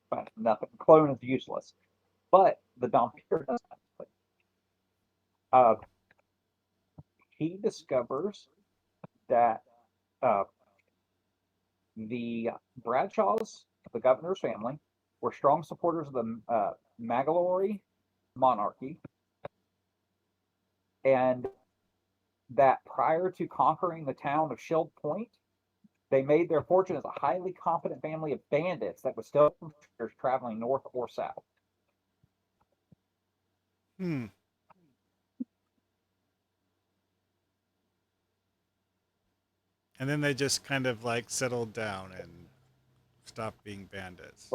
Find nothing. Clone is useless. But the Dampier does not. Uh, he discovers that uh, the Bradshaws, the governor's family, were strong supporters of the Magalory monarchy, and that prior to conquering the town of Shield Point, they made their fortune as a highly competent family of bandits that was still traveling north or south. Hmm. And then they just kind of like settled down and stopped being bandits.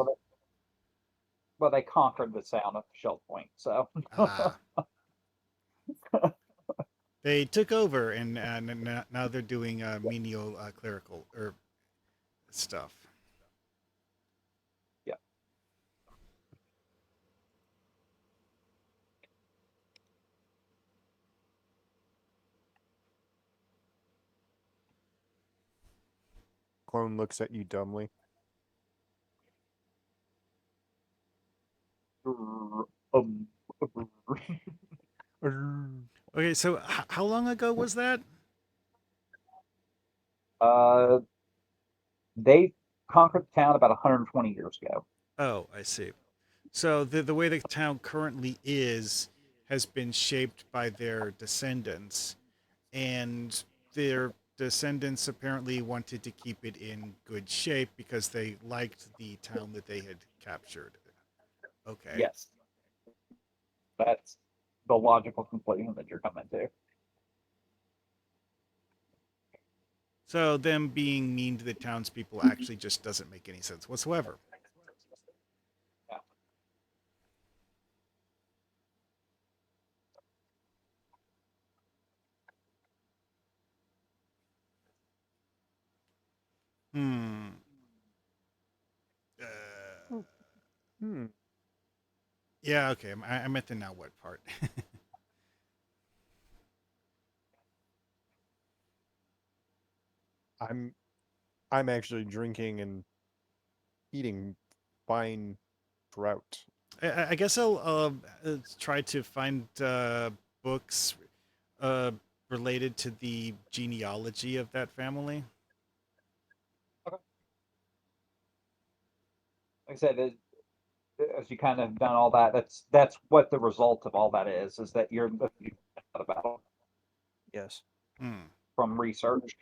Well, they conquered the town of Shield Point, so Ah. They took over, and now they're doing menial clerical or stuff. yeah. Clone looks at you dumbly. Okay, so how long ago was that? uh, they conquered the town about 120 years ago. Oh, I see. So the way the town currently is has been shaped by their descendants, and their descendants apparently wanted to keep it in good shape because they liked the town that they had captured. Okay. Yes, that's the logical conclusion that you're coming to. So them being mean to the townspeople actually just doesn't make any sense whatsoever. Yeah. Hmm. Hmm. Yeah, okay. I meant the now what part. I'm actually drinking and eating fine trout. I guess I'll try to find books uh, related to the genealogy of that family. Okay. Like I said, as you kind of done all that, that's what the result of all that is that you're about Yes. Hmm. from research,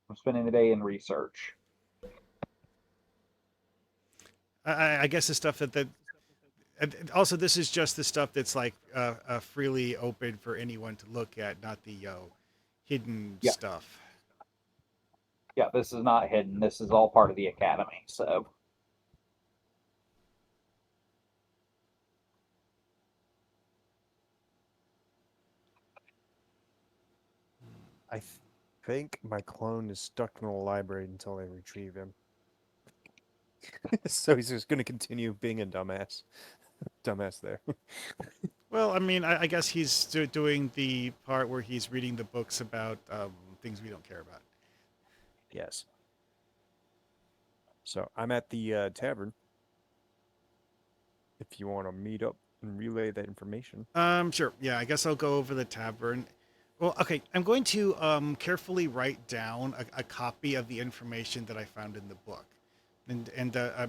from spending the day in research. I guess the stuff that and also this is just the stuff that's like freely open for anyone to look at, not the hidden Yeah. stuff. Yeah, this is not hidden. This is all part of the academy. So I think my clone is stuck in the library until I retrieve him. So he's just going to continue being a dumbass. Dumbass there. Well, I mean, I guess he's doing the part where he's reading the books about things we don't care about. Yes. So I'm at the tavern. If you want to meet up and relay that information. Sure. Yeah, I guess I'll go over the tavern. Well, okay, I'm going to carefully write down a copy of the information that I found in the book, and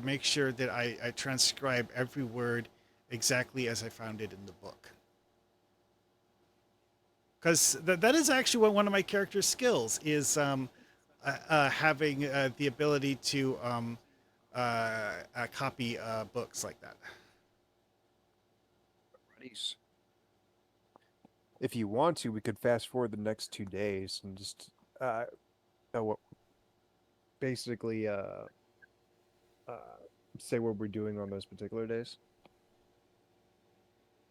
make sure that I transcribe every word exactly as I found it in the book. Because that is actually one of my character's skills is having the ability to copy books like that. Nice. If you want to, we could fast forward the next 2 days and just what basically uh, say what we're doing on those particular days.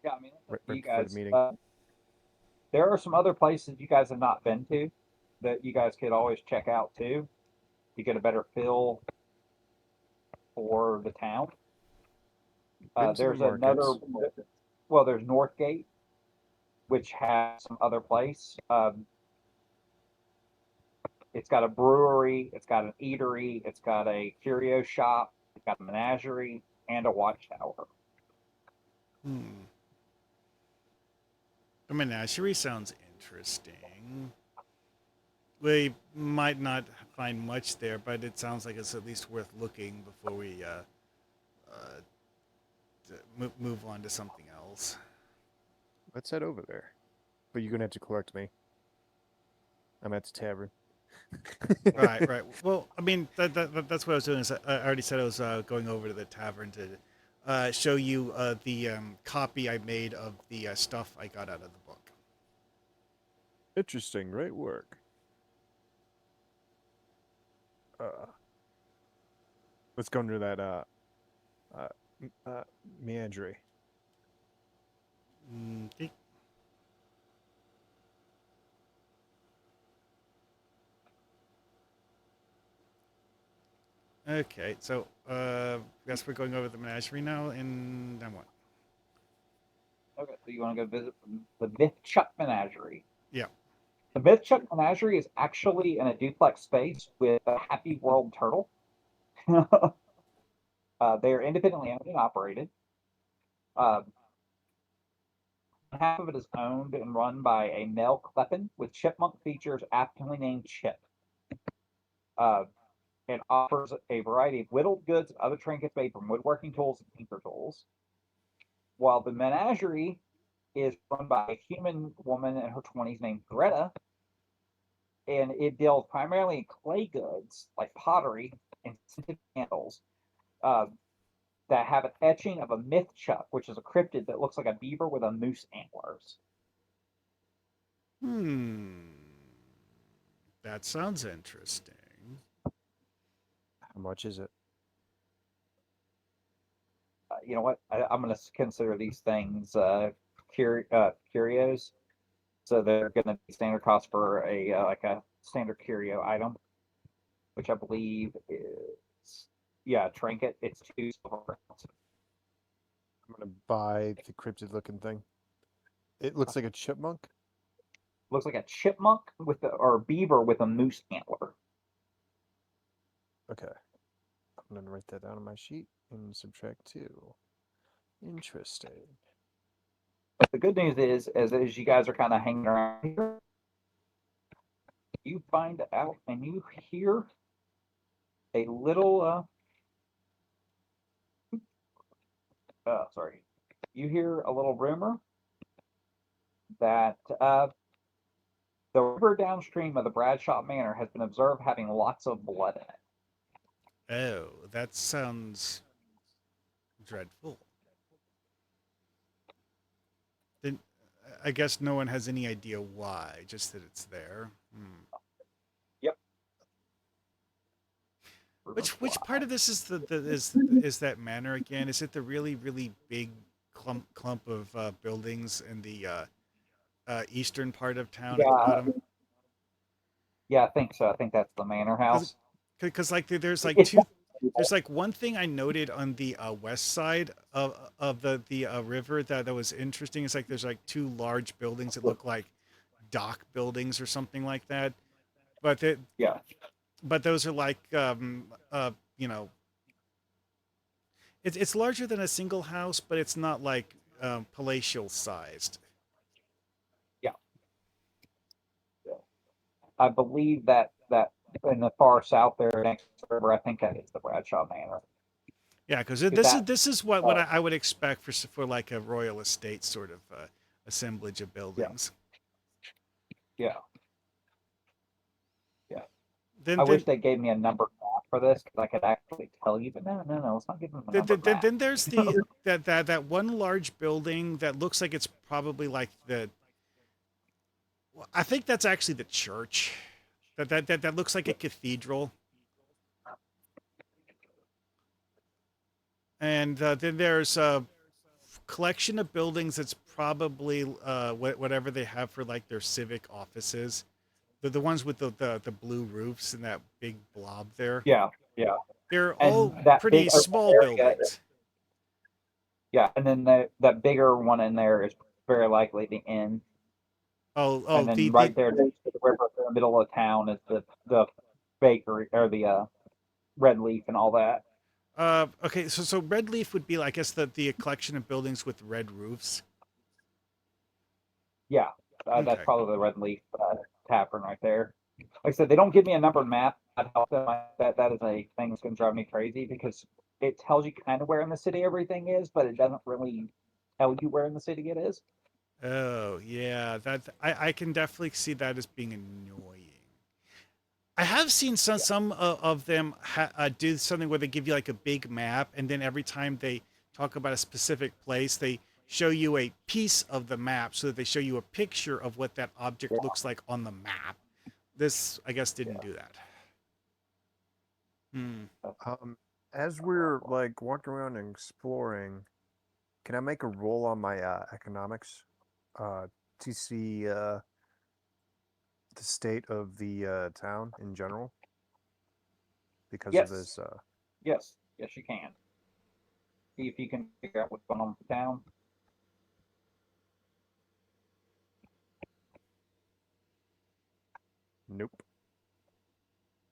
yeah, I mean, Right you before the guys. meeting. There are some other places you guys have not been to that you guys could always check out too. To get a better feel for the town. Been to the There's another. markets. Well, there's Northgate, which has some other place. It's got a brewery, it's got an eatery, it's got a curio shop, it's got a menagerie, and a watchtower. Hmm. A menagerie sounds interesting. We might not find much there, but it sounds like it's at least worth looking before we move on to something else. Let's head over there. But you're gonna have to collect me. I'm at the tavern. Right, right. Well, I mean, that's what I was doing. Is I already said I was going over to the tavern to show you the copy I made of the stuff I got out of the book. Interesting. Great work. Let's go into that uh, menagerie. Okay. Okay, so guess we're going over the menagerie now, and then what? Okay, so you want to go visit the Mythchuck Menagerie. Yeah. The Mythchuck Menagerie is actually in a duplex space with a Happy World turtle. They are independently owned and operated. Um, half of it is owned and run by a male Kleppen with chipmunk features aptly named Chip. Uh, it offers a variety of whittled goods and other trinkets made from woodworking tools and tinker tools. While the menagerie is run by a human woman in her 20s named Greta, and it deals primarily in clay goods like pottery and scented candles uh, that have an etching of a mythchuck, which is a cryptid that looks like a beaver with a moose antlers. That sounds interesting. How much is it? You know what? I'm going to consider these things curios. So they're going to be standard cost for a like a standard curio item, which I believe is trinket. It's 2 silver. I'm gonna buy the cryptid looking thing. It looks like a chipmunk. Looks like a chipmunk or a beaver with a moose antler. Okay. I'm gonna write that down on my sheet and subtract 2. Interesting. But the good news is, as you guys are kind of hanging around here, you find out and you hear a little sorry, you hear a little rumor that the river downstream of the Bradshaw Manor has been observed having lots of blood in it. Oh, that sounds dreadful. Then I guess no one has any idea why, just that it's there. Yep. Which part of this is is that manor again? Is it the really big clump of buildings in the eastern part of town at the bottom? Yeah, I think so. I think that's the manor house. Because like there's like It's two. There's like one thing I noted on the west side of the river that was interesting. It's like there's like 2 large buildings that look like dock buildings or something like that. But yeah, but those are like you know, it's larger than a single house, but it's not like palatial sized. yeah. I believe that in the far south there next to the river, I think that is the Bradshaw Manor. Yeah, because That this is what I would expect for like a royal estate sort of assemblage of buildings. yeah, yeah. Then I then wish they gave me a number for this because I could actually tell you, but no, it's not giving them a number then there's the that one large building that looks like it's probably like the. I think that's actually the church. That looks like a cathedral. And then there's a collection of buildings that's probably whatever they have for like their civic offices. The ones with the blue roofs and that big blob there. Yeah. They're And all that pretty big open small area, buildings. yeah, and then that bigger one in there is very likely the inn. And then right there next to the river in the middle of town is the bakery or the Red Leaf and all that. Okay, so Red Leaf would be, I guess, the collection of buildings with red roofs. Yeah, Okay. that's probably the Red Leaf Tavern right there. Like I said, they don't give me a numbered map. I'd help them. That is a thing that's going to drive me crazy because it tells you kind of where in the city everything is, but it doesn't really tell you where in the city it is. Oh, yeah. I can definitely see that as being annoying. I have seen some of them do something where they give you like a big map, and then every time they talk about a specific place, they show you a piece of the map so that they show you a picture of what that Yeah, object looks like on the map. This, I guess, didn't yeah. do that. Hmm. As we're like walking around and exploring, can I make a roll on my economics to see the state of the town in general because of Yes, this? yes, you can. See if you can figure out what's going on with the town. Nope.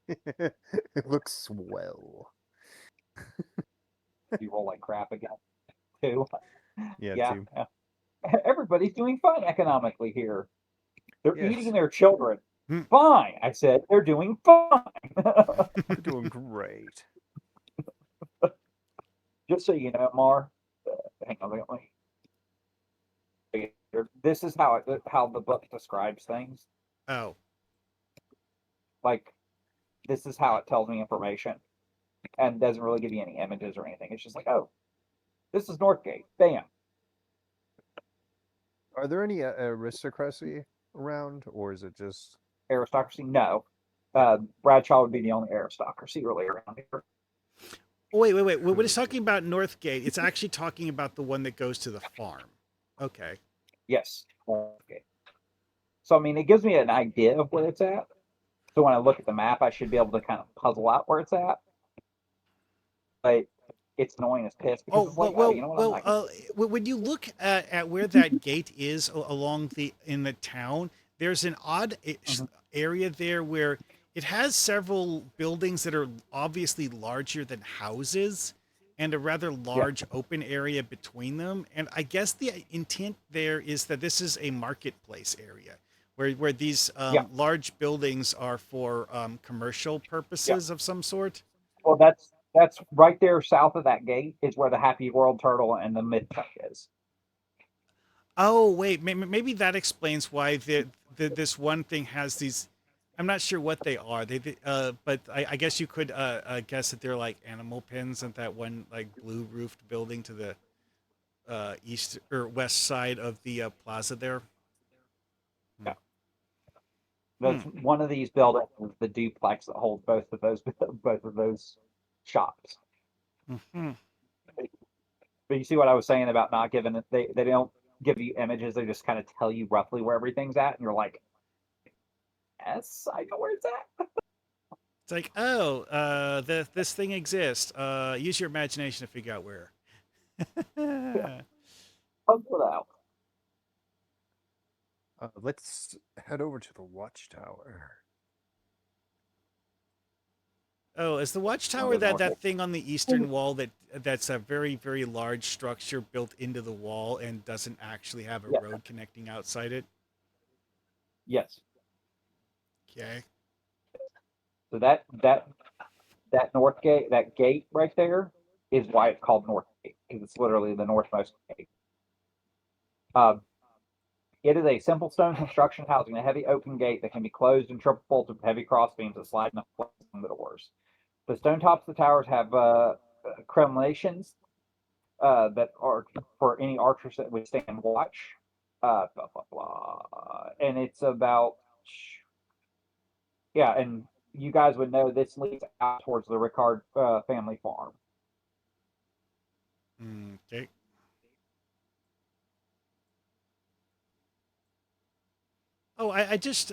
It looks swell. You roll like crap again, too. Yeah, Yeah, too. yeah. Everybody's doing fine economically here. They're eating Yes, their children. Hmm. Fine, I said. They're doing fine. they're doing great. Just so you know, Mar. Hang on, let me. This is how the book describes things. Oh, Like this is how it tells me information, and doesn't really give you any images or anything. It's just like, oh, this is Northgate. Bam. Are there any aristocracy around, or is it just Aristocracy? No. Bradshaw would be the only aristocracy really around here. oh, wait. When it's cool? talking about Northgate, it's actually talking about the one that goes to the farm. Okay. Yes. Okay. So I mean, it gives me an idea of where it's at. So when I look at the map, I should be able to kind of puzzle out where it's at. But it's annoying as piss because Oh it's well, like, oh, you know what? I'm not gonna. when you look at where that gate is along the in the town, there's an odd Mhm. area there where it has several buildings that are obviously larger than houses, and a rather Yeah, large open area between them. And I guess the intent there is that this is a marketplace area. Where these yeah, large buildings are for commercial yeah. purposes of some sort. Well, that's right there south of that gate is where the Happy World Turtle and the Mythcraft is. Oh wait, maybe that explains why this one thing has these. I'm not sure what they are. But I guess you could guess that they're like animal pens at that one like blue roofed building to the east or west side of the plaza there. Hmm. Yeah, Hmm. that's one of these buildings is the duplex that holds both of those both of those shops. Mhm. But you see what I was saying about not giving it? They don't give you images. They just kind of tell you roughly where everything's at, and you're like, yes, I know where it's at. It's like, oh, this thing exists. Use your imagination to figure out where. Puzzle it out. Let's head over to the watchtower. Oh, is the Want watchtower to go that north? that thing on the eastern wall that's a very large structure built into the wall and doesn't actually have a Yeah. road connecting outside it? Yes. Okay. So that north gate, that gate right there, is why it's called North Gate because it's literally the northmost gate. Um, it is a simple stone construction housing a heavy oaken gate that can be closed and triple bolted with heavy crossbeams that slide into place on the doors. The stone tops of the towers have crenellations that are for any archers that would stand watch. Blah blah blah, and it's about yeah, and you guys would know this leads out towards the Ricard family farm. Okay. Oh, I just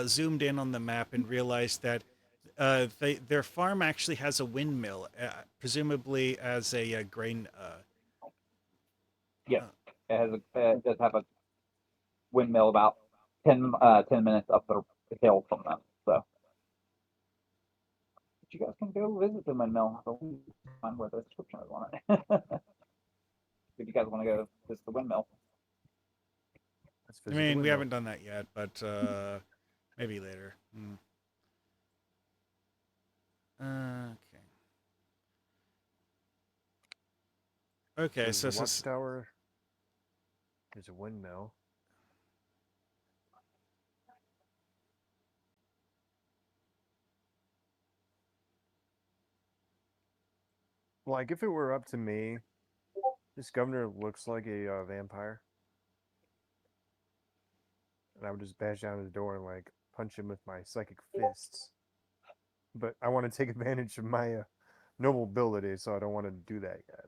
zoomed in on the map and realized that their farm actually has a windmill, presumably as a grain. Yes, Uh, it does have a windmill about 10 minutes up the hill from them. So but you guys can go visit the windmill. Find where the description is on it. If you guys want to go visit the windmill. Let's I visit the mean, we windmill. haven't done that yet, but maybe later. Okay. Okay, There's so, a so s- watchtower. There's a windmill. Like, if it were up to me, this governor looks like a vampire. And I would just bash down his door and, like, punch him with my psychic fists. But I want to take advantage of my noble ability, so I don't want to do that yet.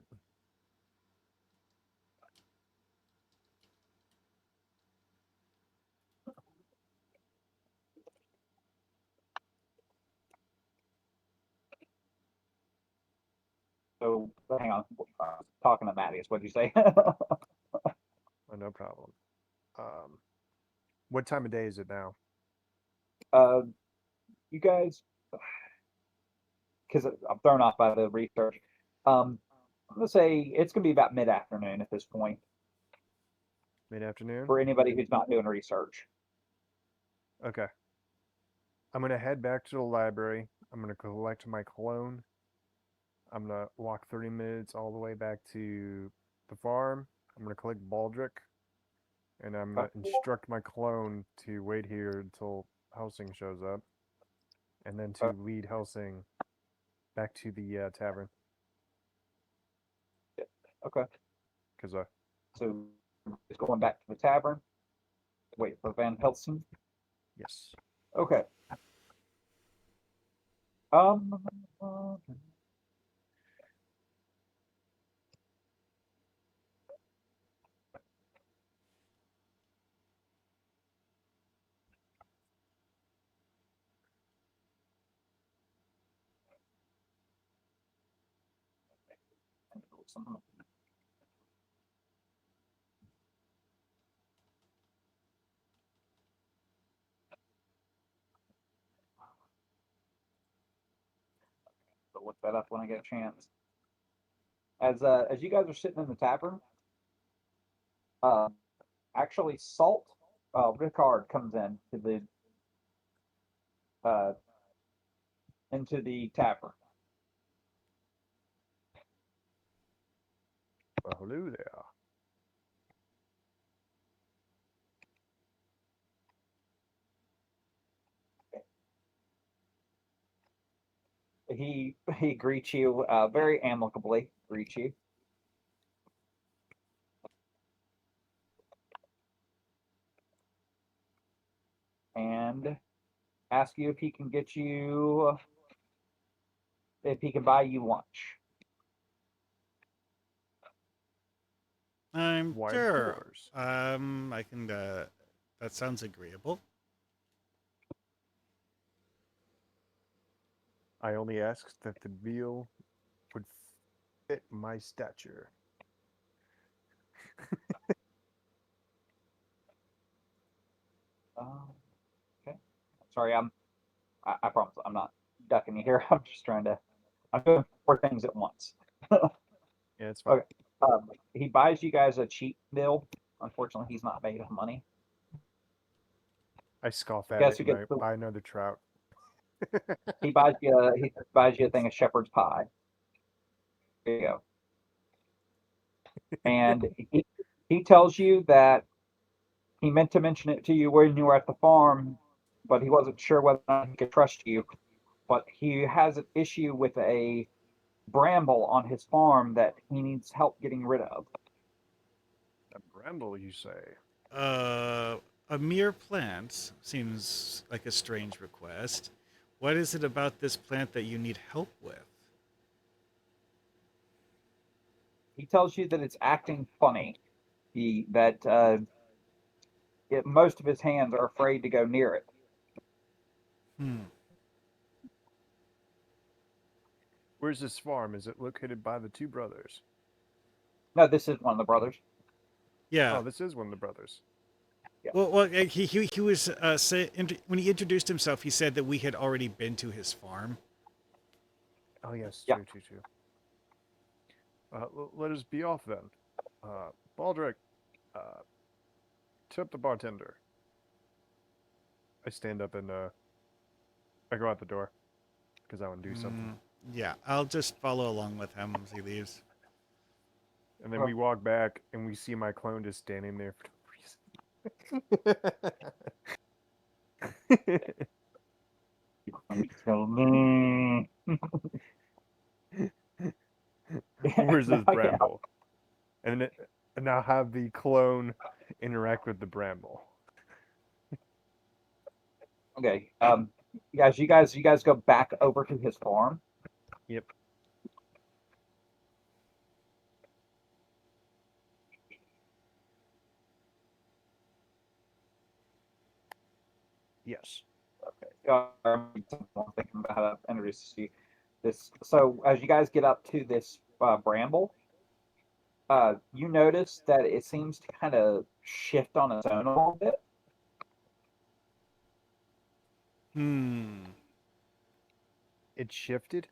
So hang on, talking to Mattias. What'd you say? Oh, no problem. What time of day is it now? uh, you guys, because I'm thrown off by the research. I'm gonna say it's gonna be about mid-afternoon at this point Mid-afternoon? for anybody who's not doing research. Okay. I'm going to head back to the library. I'm going to collect my clone. I'm going to walk 30 minutes all the way back to the farm. I'm going to collect Baldric. And I'm going to instruct my clone to wait here until Helsing shows up. And then to lead Helsing back to the tavern. Okay. Because So just going back to the tavern. Wait for Van Helsing. yes. Okay. Um. I'll look that up when I get a chance. As you guys are sitting in the tavern, uh, actually Salt Ricard comes in to the uh into the tavern. Well, hello there. He greets you very amicably. Greets you. And ask you if he can buy you lunch. I'm Why, of sure. course. I can. That sounds agreeable. I only asked that the meal would fit my stature. Okay. Sorry, I promise I'm not ducking you here. I'm just trying to. I'm doing four things at once. Yeah, it's fine. Okay. He buys you guys a cheap meal. Unfortunately, he's not made of money. I scoff at Guess it who and gets I the? buy another trout. He buys you a thing of shepherd's pie. There you go. And he tells you that he meant to mention it to you when you were at the farm, but he wasn't sure whether or not he could trust you. But he has an issue with a bramble on his farm that he needs help getting rid of. A bramble, you say? Uh, a mere plant seems like a strange request. What is it about this plant that you need help with? He tells you that it's acting funny. Most of his hands are afraid to go near it. Hmm. Where's this farm? Is it located by the two brothers? No, this is one of the brothers. Yeah. Oh, this is one of the brothers. Yeah. Well, he was when he introduced himself, he said that we had already been to his farm. Oh, yes, Yeah. true. Let us be off then. Baldric, uh, Tip the bartender. I stand up and I go out the door because I want to do something. Yeah, I'll just follow along with him as he leaves. And then we walk back and we see my clone just standing there for no reason. Where's this Yeah. bramble? And now have the clone interact with the bramble. Okay. You guys go back over to his farm. Yep. Yes. Okay. I'm thinking about how to introduce you. This. So as you guys get up to this bramble, you notice that it seems to kind of shift on its own a little bit. It shifted.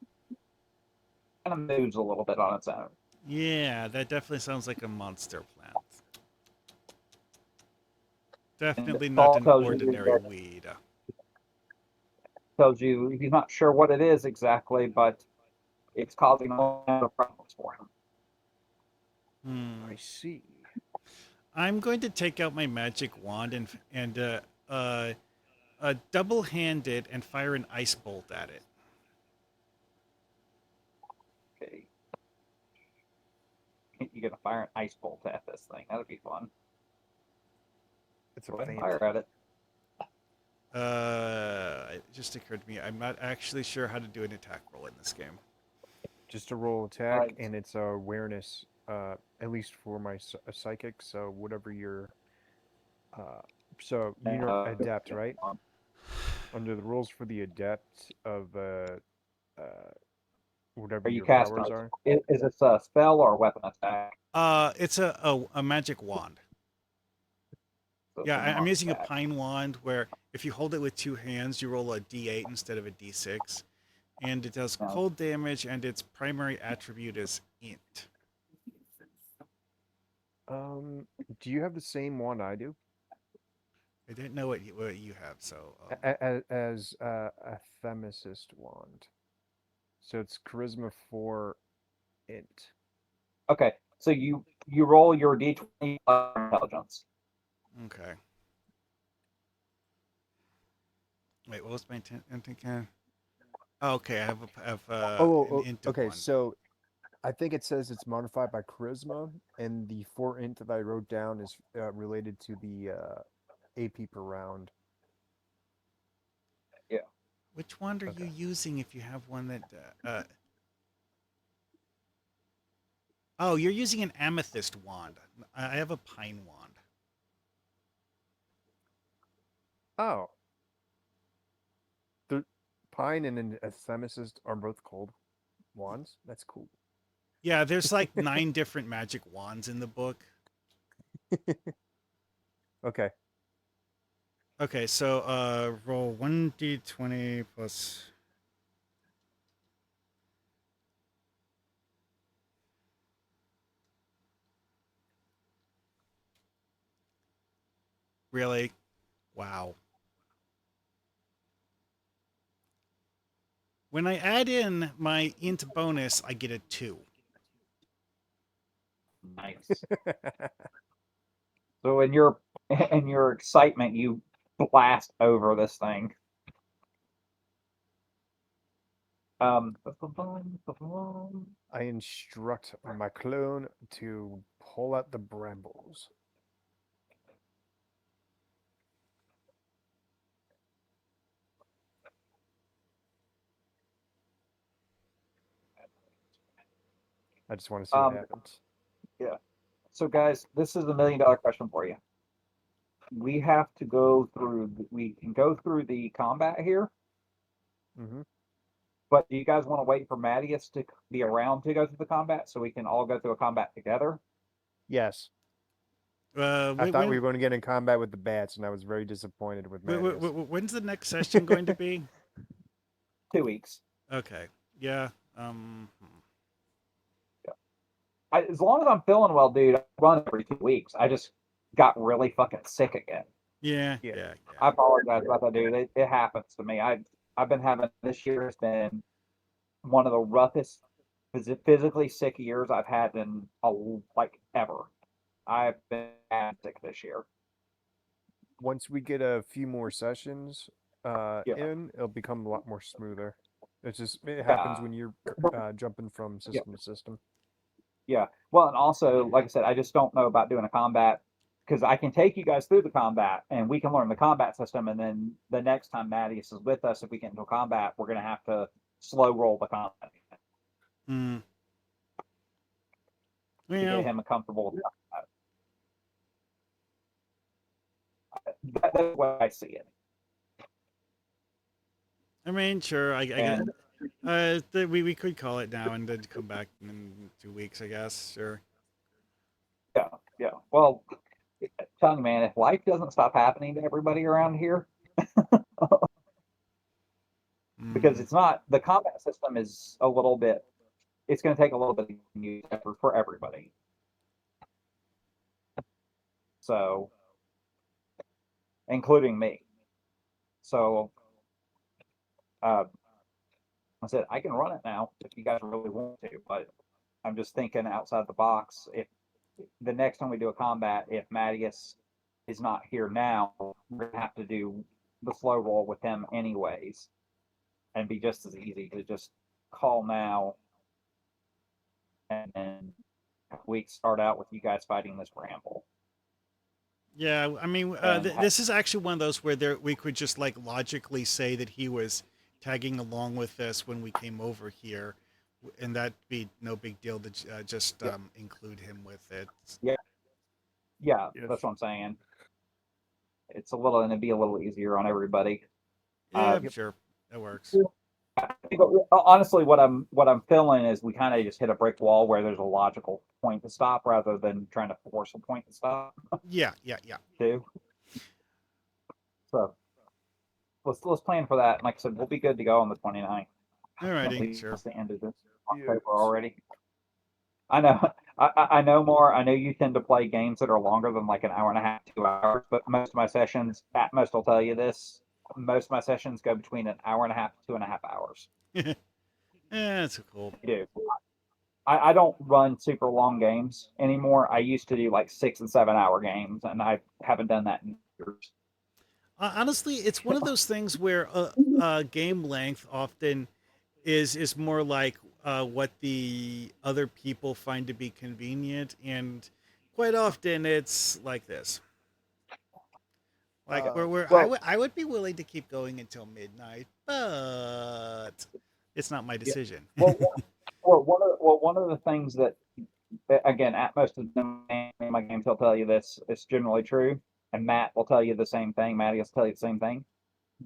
Kind of moves a little bit on its own. Yeah, that definitely sounds like a monster plant. Definitely And not Saul an tells you ordinary that- weed. Tells you he's not sure what it is exactly, but it's causing a lot of problems for him. I see. I'm going to take out my magic wand and double-hand it and fire an ice bolt at it. Okay. You're gonna fire an ice bolt at this thing. That'd be fun. It's a Go ahead and fancy. fire at it. It just occurred to me, I'm not actually sure how to do an attack roll in this game. Just a roll attack, Right. and it's awareness. At least for my psychic. So whatever your. So you know adept, right? Under the rules for the adept of whatever Are you your casting? powers are. Is this a spell or a weapon attack? It's a magic wand. So it's Yeah, I'm non using a attack. pine wand where if you hold it with two hands, you roll a d8 instead of a d6. And it does No. cold damage, and its primary attribute is int. Do you have the same wand I do? I didn't know what you have, so... As a themicist wand. So it's charisma 4 int. Okay, so you roll your d20 plus intelligence. Okay. Wait, what was my int again? Oh, okay, I have an int of okay. 1. So I think it says it's modified by charisma, and the 4 int that I wrote down is related to the AP per round. Yeah. Which wand are Okay. you using if you have one that... Oh, you're using an amethyst wand. I have a pine wand. Oh. The pine and a themicist are both cold wands. That's cool. Yeah, there's like 9 different magic wands in the book. Okay. Okay, so roll 1d20 plus... Really? Wow. When I add in my int bonus, I get a 2. Nice. So in your excitement, you blast over this thing. I instruct my clone to pull out the brambles. I just want to see what happens. Yeah. So guys, this is a $1 million question for you. We have to go through. We can go through the combat here, Mm-hmm. but do you guys want to wait for Mattias to be around to go through the combat so we can all go through a combat together? Yes. I Wait, thought we were going to get in combat with the bats, and I was very disappointed with Mattias. when's the next session going to be? 2 weeks. Okay. Yeah. As long as I'm feeling well, dude, I run every 2 weeks. I just got really fucking sick again. Yeah, Yeah. yeah, I yeah. apologize about that, dude. It happens to me. I've been having this year has been one of the roughest physically sick years I've had in like ever. I've been sick this year. Once we get a few more sessions Yeah, in, it'll become a lot more smoother. It happens yeah, when you're jumping from yeah, system to system. yeah. Well, and also, like I said, I just don't know about doing a combat because I can take you guys through the combat and we can learn the combat system, and then the next time Mattias is with us, if we get into a combat, we're gonna have to slow roll the combat Mm. to get Well, him comfortable with that. That's the way I see it. I mean, sure. I get. And We could call it now and then come back in 2 weeks. I guess. Sure. yeah, yeah. Well, telling you, man, if life doesn't stop happening to everybody around here, because Mm. it's not the combat system is a little bit. It's going to take a little bit of effort for everybody. So, including me. So, uh, I said I can run it now if you guys really want to, but I'm just thinking outside the box. If the next time we do a combat, if Mattias is not here now, we're gonna have to do the slow roll with him anyways, and be just as easy to just call now and then we start out with you guys fighting this bramble. Yeah. I mean, And this is actually one of those where we could just like logically say that he was tagging along with us when we came over here, and that'd be no big deal to just yeah, include him with it. yeah, yeah, Yes. that's what I'm saying. It's a little, and it'd be a little easier on everybody. Yeah, Yep. sure. That works. Honestly, what I'm feeling is we kind of just hit a brick wall where there's a logical point to stop rather than trying to force a point to stop Yeah, yeah, yeah. too. So let's plan for that. Like I said, we'll be good to go on the 29th. Can't Alrighty, believe sure. it's the end of this Yes. October already. I know. I know more. I know you tend to play games that are longer than like an hour and a half, 2 hours. But most of my sessions, at most, I'll tell you this: most of my sessions go between an hour and a half to 2.5 hours. Yeah, that's cool. I do. I don't run super long games anymore. I used to do like 6 and 7 hour games, and I haven't done that in years. Honestly, it's one of those things where game length often is more like what the other people find to be convenient, and quite often it's like this. Like Well, I would be willing to keep going until midnight, but it's not my yeah. decision. Well, one of the things that again, at most of my games, he'll tell you this. It's generally true, and Matt will tell you the same thing. Matty will tell you the same thing.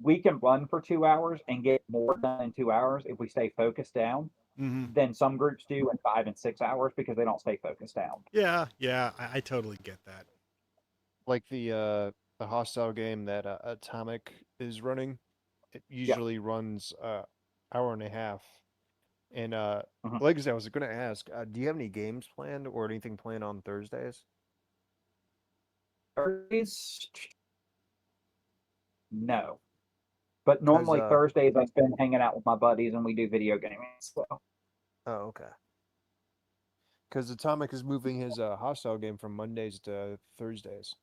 We can run for 2 hours and get more done in 2 hours if we stay focused down Hmm. than some groups do in 5 and 6 hours because they don't stay focused down. Yeah, yeah, I totally get that. Like the hostile game that Atomic is running, it Yeah. usually runs hour and a half. And Mhm. like I said, I was going to ask, do you have any games planned or anything planned on Thursdays? Thursdays, no. But Because normally Thursdays I spend hanging out with my buddies and we do video gaming. So oh, okay. Because Atomic is moving his hostile game from Mondays to Thursdays.